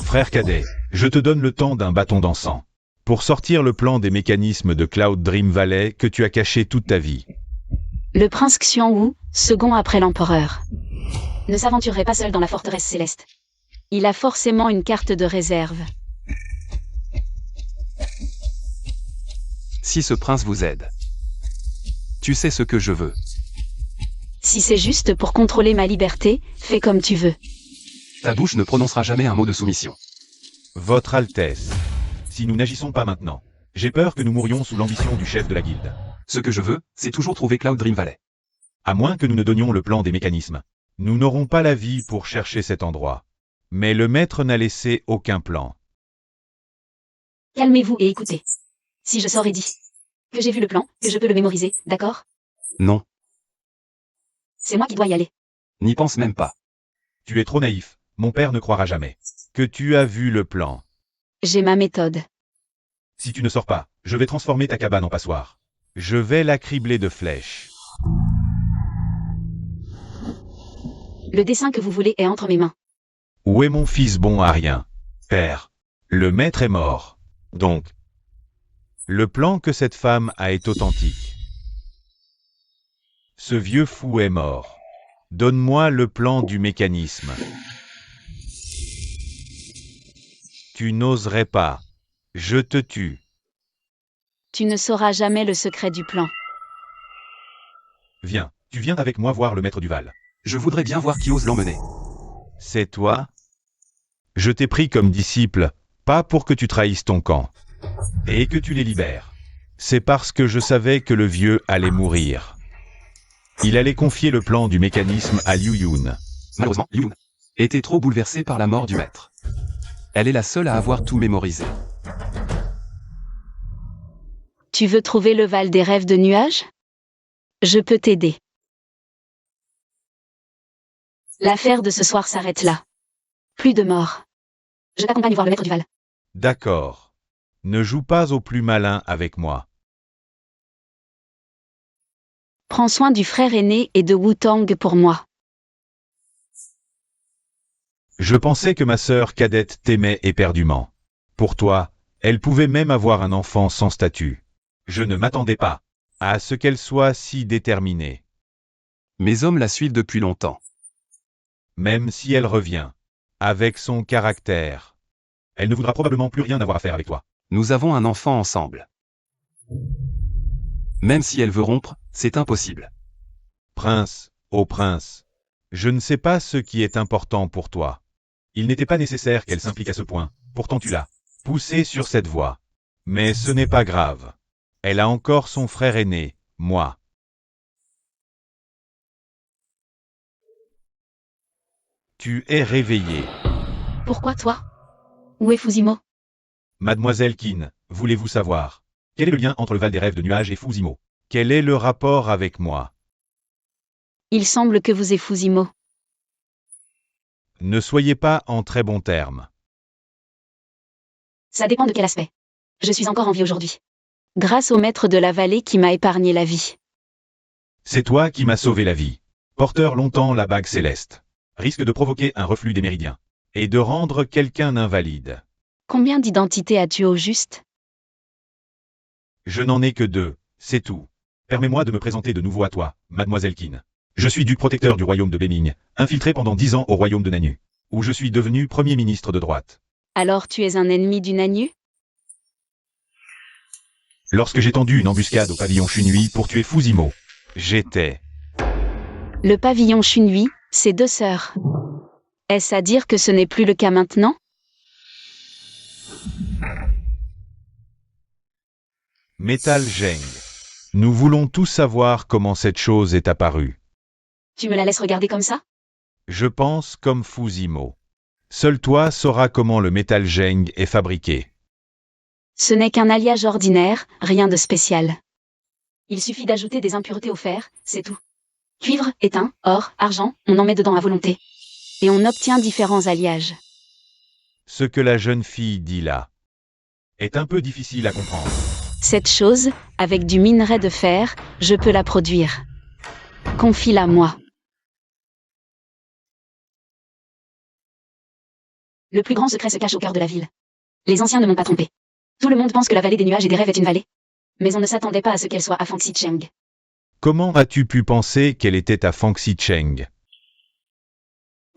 Frère cadet, je te donne le temps d'un bâton d'encens. Pour sortir le plan des mécanismes de Cloud Dream Valley que tu as caché toute ta vie. Le prince Xianwu, second après l'empereur, ne s'aventurerait pas seul dans la forteresse céleste. Il a forcément une carte de réserve. Si ce prince vous aide, tu sais ce que je veux. Si c'est juste pour contrôler ma liberté, fais comme tu veux. Ta bouche ne prononcera jamais un mot de soumission. Votre Altesse, si nous n'agissons pas maintenant, j'ai peur que nous mourions sous l'ambition du chef de la guilde. Ce que je veux, c'est toujours trouver Cloud Dream Valley. À moins que nous ne donnions le plan des mécanismes. Nous n'aurons pas la vie pour chercher cet endroit. Mais le maître n'a laissé aucun plan. Calmez-vous et écoutez. Si je sors et dis que j'ai vu le plan, que je peux le mémoriser, d'accord? Non, C'est moi qui dois y aller. n'y pense même pas. Tu es trop naïf, mon père ne croira jamais. Que tu as vu le plan. J'ai ma méthode. Si tu ne sors pas, je vais transformer ta cabane en passoire. Je vais la cribler de flèches. Le dessin que vous voulez est entre mes mains. Où est mon fils bon à rien? Père, le maître est mort. Donc, le plan que cette femme a est authentique. Ce vieux fou est mort. Donne-moi le plan du mécanisme. Tu n'oserais pas. Je te tue. Tu ne sauras jamais le secret du plan. Viens, tu viens avec moi voir le maître du Val. Je voudrais bien voir qui ose l'emmener. C'est toi? Je t'ai pris comme disciple, pas pour que tu trahisses ton camp. Et que tu les libères. C'est parce que je savais que le vieux allait mourir. Il allait confier le plan du mécanisme à Liu Yun. Malheureusement, Yoon était trop bouleversée par la mort du maître. Elle est la seule à avoir tout mémorisé. Tu veux trouver le Val des rêves de nuages? Je peux t'aider. L'affaire de ce soir s'arrête là. Plus de morts. Je t'accompagne voir le maître du Val. D'accord. Ne joue pas au plus malin avec moi. Prends soin du frère aîné et de Wu-Tang pour moi. Je pensais que ma sœur cadette t'aimait éperdument. Pour toi, elle pouvait même avoir un enfant sans statut. Je ne m'attendais pas à ce qu'elle soit si déterminée. Mes hommes la suivent depuis longtemps. Même si elle revient, avec son caractère, elle ne voudra probablement plus rien avoir à faire avec toi. Nous avons un enfant ensemble. Même si elle veut rompre, c'est impossible. Prince, ô prince, je ne sais pas ce qui est important pour toi. Il n'était pas nécessaire qu'elle s'implique à ce point, pourtant tu l'as poussée sur cette voie. Mais ce n'est pas grave. Elle a encore son frère aîné, moi. Tu es réveillé. Pourquoi toi? Où est Fuzimo? Mademoiselle Qin, voulez-vous savoir? Quel est le lien entre le Val des Rêves de Nuages et Fuzimo? Quel est le rapport avec moi? Il semble que vous et Fuzimo. Ne soyez pas en très bons termes. Ça dépend de quel aspect. Je suis encore en vie aujourd'hui. Grâce au maître de la vallée qui m'a épargné la vie. C'est toi qui m'as sauvé la vie. Porteur longtemps la bague céleste. Risque de provoquer un reflux des méridiens. Et de rendre quelqu'un invalide. Combien d'identités as-tu au juste? Je n'en ai que 2, c'est tout. Permets-moi de me présenter de nouveau à toi, Mademoiselle Qin. Je suis duc protecteur du royaume de Beming, infiltré pendant 10 ans au royaume de Nanu, où je suis devenu premier ministre de droite. Alors tu es un ennemi du Nanu? Lorsque j'ai tendu une embuscade au pavillon Chunhui pour tuer Fuzimo, j'étais... Le pavillon Chunhui, ses 2 sœurs. Est-ce à dire que ce n'est plus le cas maintenant? Metal Zheng. Nous voulons tous savoir comment cette chose est apparue. Tu me la laisses regarder comme ça? Je pense comme Fuzimo. Seul toi sauras comment le Metal Zheng est fabriqué. Ce n'est qu'un alliage ordinaire, rien de spécial. Il suffit d'ajouter des impuretés au fer, c'est tout. Cuivre, étain, or, argent, on en met dedans à volonté. Et on obtient différents alliages. Ce que la jeune fille dit là est un peu difficile à comprendre. Cette chose, avec du minerai de fer, je peux la produire. Confie-la moi. Le plus grand secret se cache au cœur de la ville. Les anciens ne m'ont pas trompé. Tout le monde pense que la vallée des nuages et des rêves est une vallée. Mais on ne s'attendait pas à ce qu'elle soit à Fangxi Cheng. Comment as-tu pu penser qu'elle était ta Fanxi Cheng?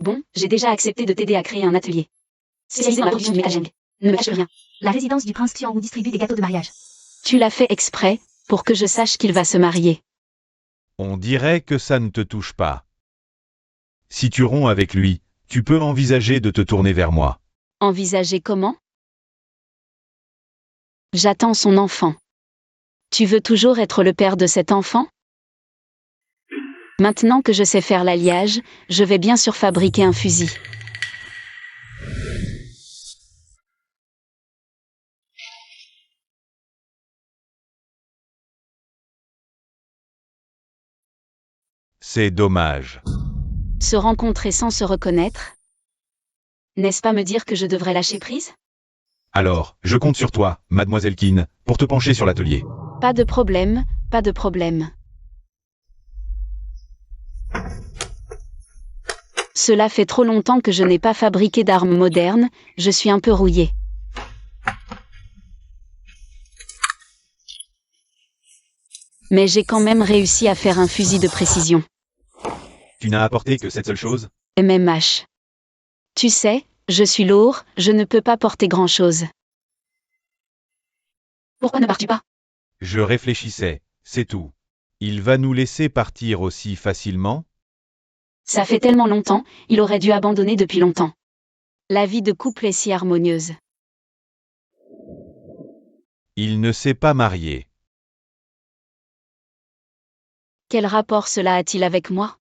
Bon, j'ai déjà accepté de t'aider à créer un atelier spécialisé dans la production du métal Geng. Ne me cache rien. La résidence du prince Xianwu distribue des gâteaux de mariage. Tu l'as fait exprès, pour que je sache qu'il va se marier. On dirait que ça ne te touche pas. Si tu romps avec lui, tu peux envisager de te tourner vers moi. Envisager comment? J'attends son enfant. Tu veux toujours être le père de cet enfant? Maintenant que je sais faire l'alliage, je vais bien sûr fabriquer un fusil. C'est dommage. Se rencontrer sans se reconnaître? N'est-ce pas me dire que je devrais lâcher prise? Alors, je compte sur toi, mademoiselle Qin, pour te pencher sur l'atelier. Pas de problème, pas de problème. Cela fait trop longtemps que je n'ai pas fabriqué d'armes modernes, je suis un peu rouillé. Mais j'ai quand même réussi à faire un fusil de précision. Tu n'as apporté que cette seule chose? MMH. Tu sais, je suis lourd, je ne peux pas porter grand-chose. Pourquoi ne pars-tu pas? Je réfléchissais, c'est tout. Il va nous laisser partir aussi facilement? Ça fait tellement longtemps, il aurait dû abandonner depuis longtemps. La vie de couple est si harmonieuse. Il ne s'est pas marié. Quel rapport cela a-t-il avec moi?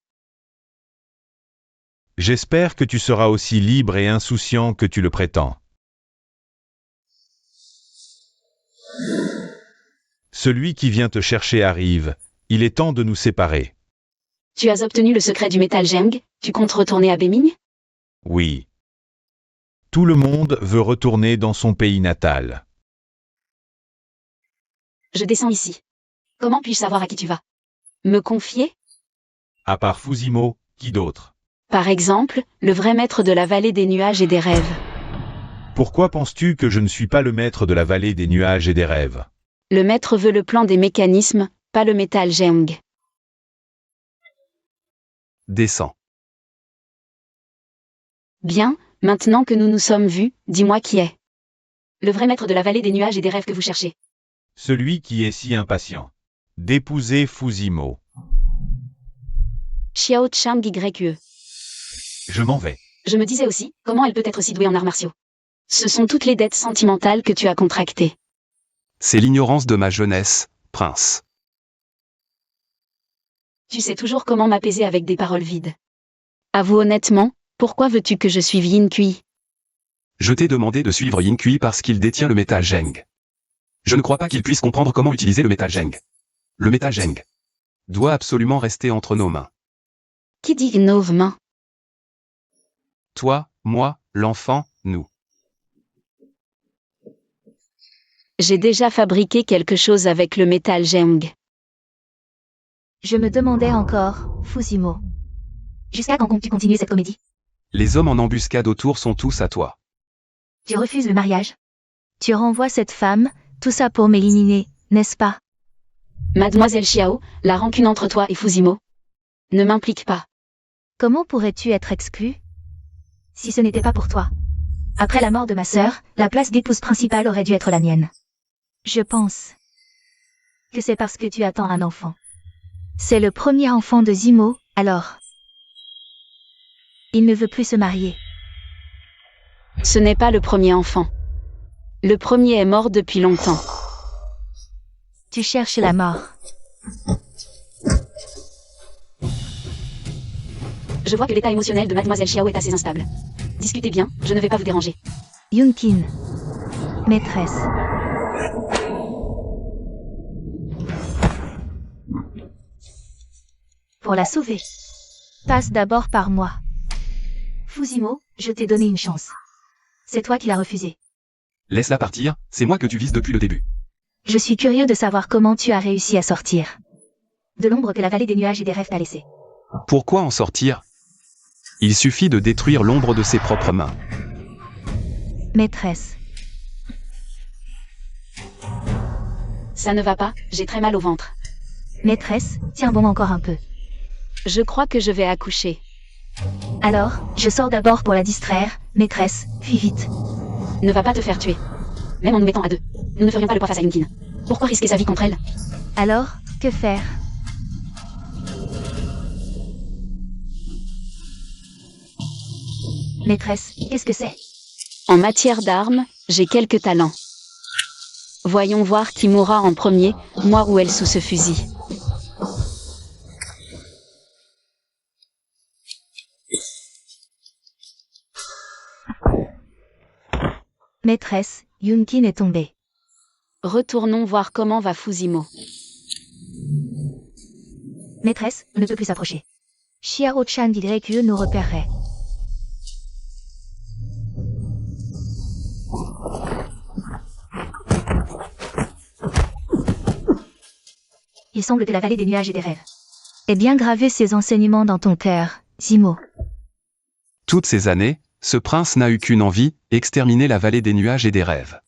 J'espère que tu seras aussi libre et insouciant que tu le prétends. Celui qui vient te chercher arrive, il est temps de nous séparer. Tu as obtenu le secret du métal Geng, tu comptes retourner à Bémigne? Oui. Tout le monde veut retourner dans son pays natal. Je descends ici. Comment puis-je savoir à qui tu vas? Me confier? À part Fusimo, qui d'autre? Par exemple, le vrai maître de la vallée des nuages et des rêves. Pourquoi penses-tu que je ne suis pas le maître de la vallée des nuages et des rêves? Le maître veut le plan des mécanismes, pas le métal Geng. Descends. Bien, maintenant que nous nous sommes vus, dis-moi qui est. Le vrai maître de la vallée des nuages et des rêves que vous cherchez. Celui qui est si impatient d'épouser Fusimo. Xiao Chang YE. Je m'en vais. Je me disais aussi, comment elle peut être si douée en arts martiaux? Ce sont toutes les dettes sentimentales que tu as contractées. C'est l'ignorance de ma jeunesse, prince. Tu sais toujours comment m'apaiser avec des paroles vides. Avoue honnêtement, pourquoi veux-tu que je suive Yin Kui? Je t'ai demandé de suivre Yin Kui parce qu'il détient le métal Geng. Je ne crois pas qu'il puisse comprendre comment utiliser le métal Geng. Le métal Geng doit absolument rester entre nos mains. Qui dit nos mains? Toi, moi, l'enfant, nous. J'ai déjà fabriqué quelque chose avec le métal Geng. Je me demandais encore, Fusimo. Jusqu'à quand comptes-tu continuer cette comédie? Les hommes en embuscade autour sont tous à toi. Tu refuses le mariage. Tu renvoies cette femme, tout ça pour m'éliminer, n'est-ce pas? Mademoiselle Xiao, la rancune entre toi et Fusimo ne m'implique pas. Comment pourrais-tu être exclue? Si ce n'était pas pour toi. Après la mort de ma sœur, la place d'épouse principale aurait dû être la mienne. Je pense que c'est parce que tu attends un enfant. C'est le premier enfant de Zimo, alors. Il ne veut plus se marier. Ce n'est pas le premier enfant. Le premier est mort depuis longtemps. Tu cherches la mort. Je vois que l'état émotionnel de Mademoiselle Xiao est assez instable. Discutez bien, je ne vais pas vous déranger. Yunkin. Maîtresse. Pour la sauver. Passe d'abord par moi. Fusimo, je t'ai donné une chance. C'est toi qui l'as refusée. Laisse-la partir, c'est moi que tu vises depuis le début. Je suis curieux de savoir comment tu as réussi à sortir de l'ombre que la vallée des nuages et des rêves t'a laissée. Pourquoi en sortir? Il suffit de détruire l'ombre de ses propres mains. Maîtresse. Ça ne va pas, j'ai très mal au ventre. Maîtresse, tiens bon encore un peu. Je crois que je vais accoucher. Alors, je sors d'abord pour la distraire, maîtresse, puis vite. Ne va pas te faire tuer. Même en nous mettant à deux, nous ne ferions pas le poids face à Yunkin. Pourquoi risquer sa vie contre elle? Alors, que faire? Maîtresse, qu'est-ce que c'est? En matière d'armes, j'ai quelques talents. Voyons voir qui mourra en premier, moi ou elle sous ce fusil. Maîtresse, Yunkin est tombé. Retournons voir comment va Fusimo. Maîtresse, ne peut plus s'approcher. Xiao-Chan dirait que nous repérerait. Il semble que la vallée des nuages et des rêves ait bien gravé ses enseignements dans ton cœur, Zimo. Toutes ces années, ce prince n'a eu qu'une envie, exterminer la vallée des nuages et des rêves.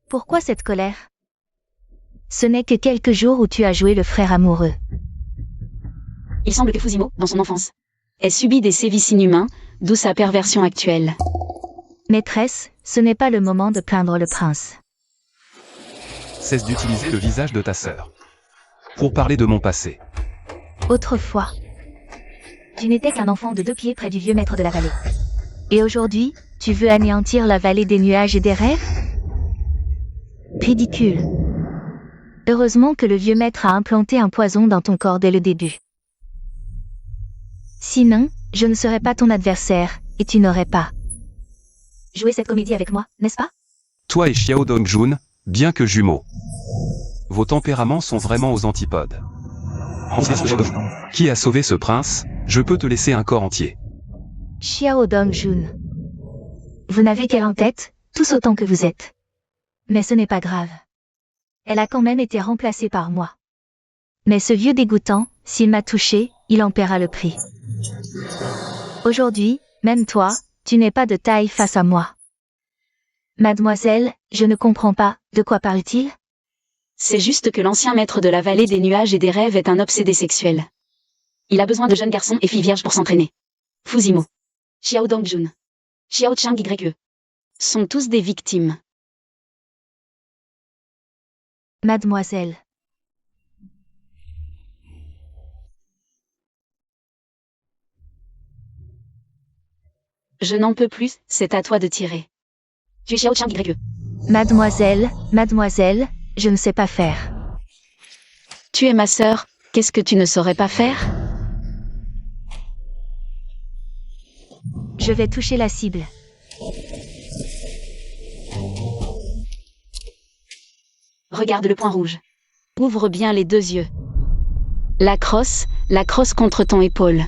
Pourquoi cette colère? Ce n'est que quelques jours où tu as joué le frère amoureux. Il semble que Fusimo, dans son enfance, ait subi des sévices inhumains, d'où sa perversion actuelle. Maîtresse, ce n'est pas le moment de plaindre le prince. Cesse d'utiliser le visage de ta sœur pour parler de mon passé. Autrefois, tu n'étais qu'un enfant de 2 pieds près du vieux maître de la vallée. Et aujourd'hui, tu veux anéantir la vallée des nuages et des rêves? Ridicule. Heureusement que le vieux maître a implanté un poison dans ton corps dès le début. Sinon, je ne serais pas ton adversaire, et tu n'aurais pas joué cette comédie avec moi, n'est-ce pas? Toi et Xiao Dongjun, bien que jumeaux, vos tempéraments sont vraiment aux antipodes. Qui a sauvé ce prince? Je peux te laisser un corps entier. Xiao Dongjun. Vous n'avez qu'elle en tête, tous autant que vous êtes. Mais ce n'est pas grave. Elle a quand même été remplacée par moi. Mais ce vieux dégoûtant, s'il m'a touché, il en paiera le prix. Aujourd'hui, même toi, tu n'es pas de taille face à moi. Mademoiselle, je ne comprends pas, de quoi parle-t-il? C'est juste que l'ancien maître de la vallée des nuages et des rêves est un obsédé sexuel. Il a besoin de jeunes garçons et filles vierges pour s'entraîner. Fusimo, Xiao Dongjun, Xiao Chang YE sont tous des victimes. Mademoiselle. Je n'en peux plus, c'est à toi de tirer. Tu es Xiao Chang YE. Mademoiselle, mademoiselle, je ne sais pas faire. Tu es ma sœur, qu'est-ce que tu ne saurais pas faire? Je vais toucher la cible. Regarde le point rouge. Ouvre bien les 2 yeux. La crosse contre ton épaule.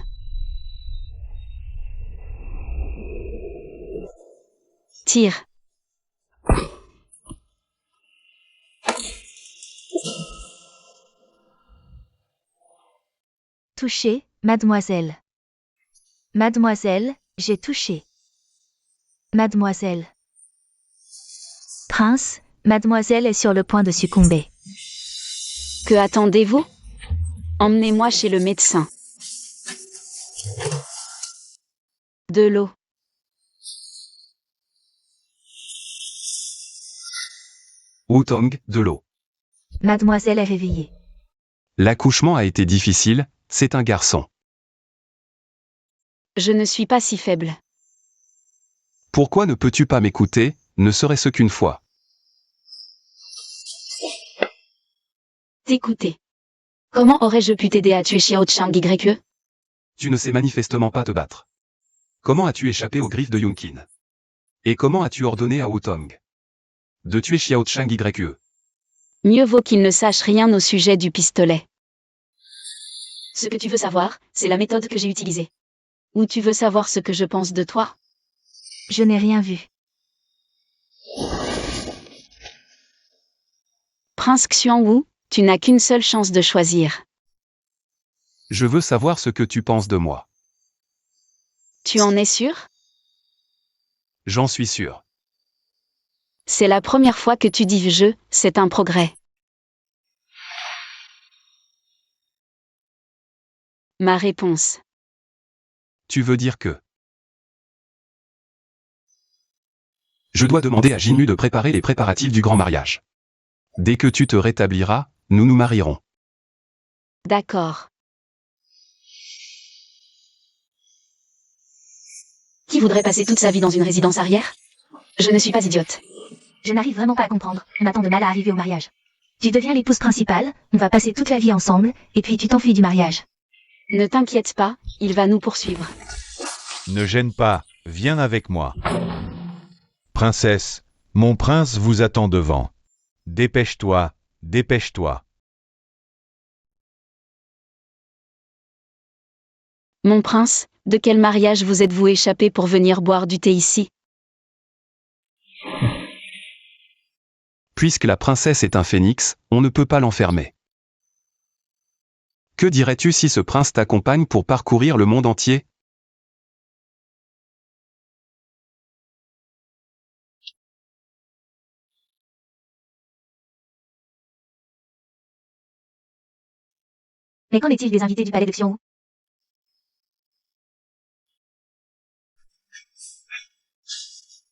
Tire. Touché, mademoiselle. Mademoiselle, j'ai touché. Mademoiselle. Prince, mademoiselle est sur le point de succomber. Que attendez-vous? Emmenez-moi chez le médecin. De l'eau. Wutong, de l'eau. Mademoiselle est réveillée. L'accouchement a été difficile, c'est un garçon. Je ne suis pas si faible. Pourquoi ne peux-tu pas m'écouter, ne serait-ce qu'une fois? T'écouter. Comment aurais-je pu t'aider à tuer Xiao Chang YE? Tu ne sais manifestement pas te battre. Comment as-tu échappé aux griffes de Yunkin? Et comment as-tu ordonné à Wutong de tuer Xiao Chang YE? Mieux vaut qu'il ne sache rien au sujet du pistolet. Ce que tu veux savoir, c'est la méthode que j'ai utilisée. Ou tu veux savoir ce que je pense de toi? Je n'ai rien vu. Prince Xuanwu, tu n'as qu'une seule chance de choisir. Je veux savoir ce que tu penses de moi. Tu en es sûr? J'en suis sûr. C'est la première fois que tu dis « je », c'est un progrès. Ma réponse. Tu veux dire que... Je dois demander à Jinmu de préparer les préparatifs du grand mariage. Dès que tu te rétabliras, nous nous marierons. D'accord. Qui voudrait passer toute sa vie dans une résidence arrière? Je ne suis pas idiote. Je n'arrive vraiment pas à comprendre. On attend de mal à arriver au mariage. Tu deviens l'épouse principale, on va passer toute la vie ensemble, et puis tu t'enfuis du mariage. Ne t'inquiète pas, il va nous poursuivre. Ne gêne pas, viens avec moi. Princesse, mon prince vous attend devant. Dépêche-toi, dépêche-toi. Mon prince, de quel mariage vous êtes-vous échappé pour venir boire du thé ici? Puisque la princesse est un phénix, on ne peut pas l'enfermer. Que dirais-tu si ce prince t'accompagne pour parcourir le monde entier? Mais qu'en est-il des invités du palais de Xianwu?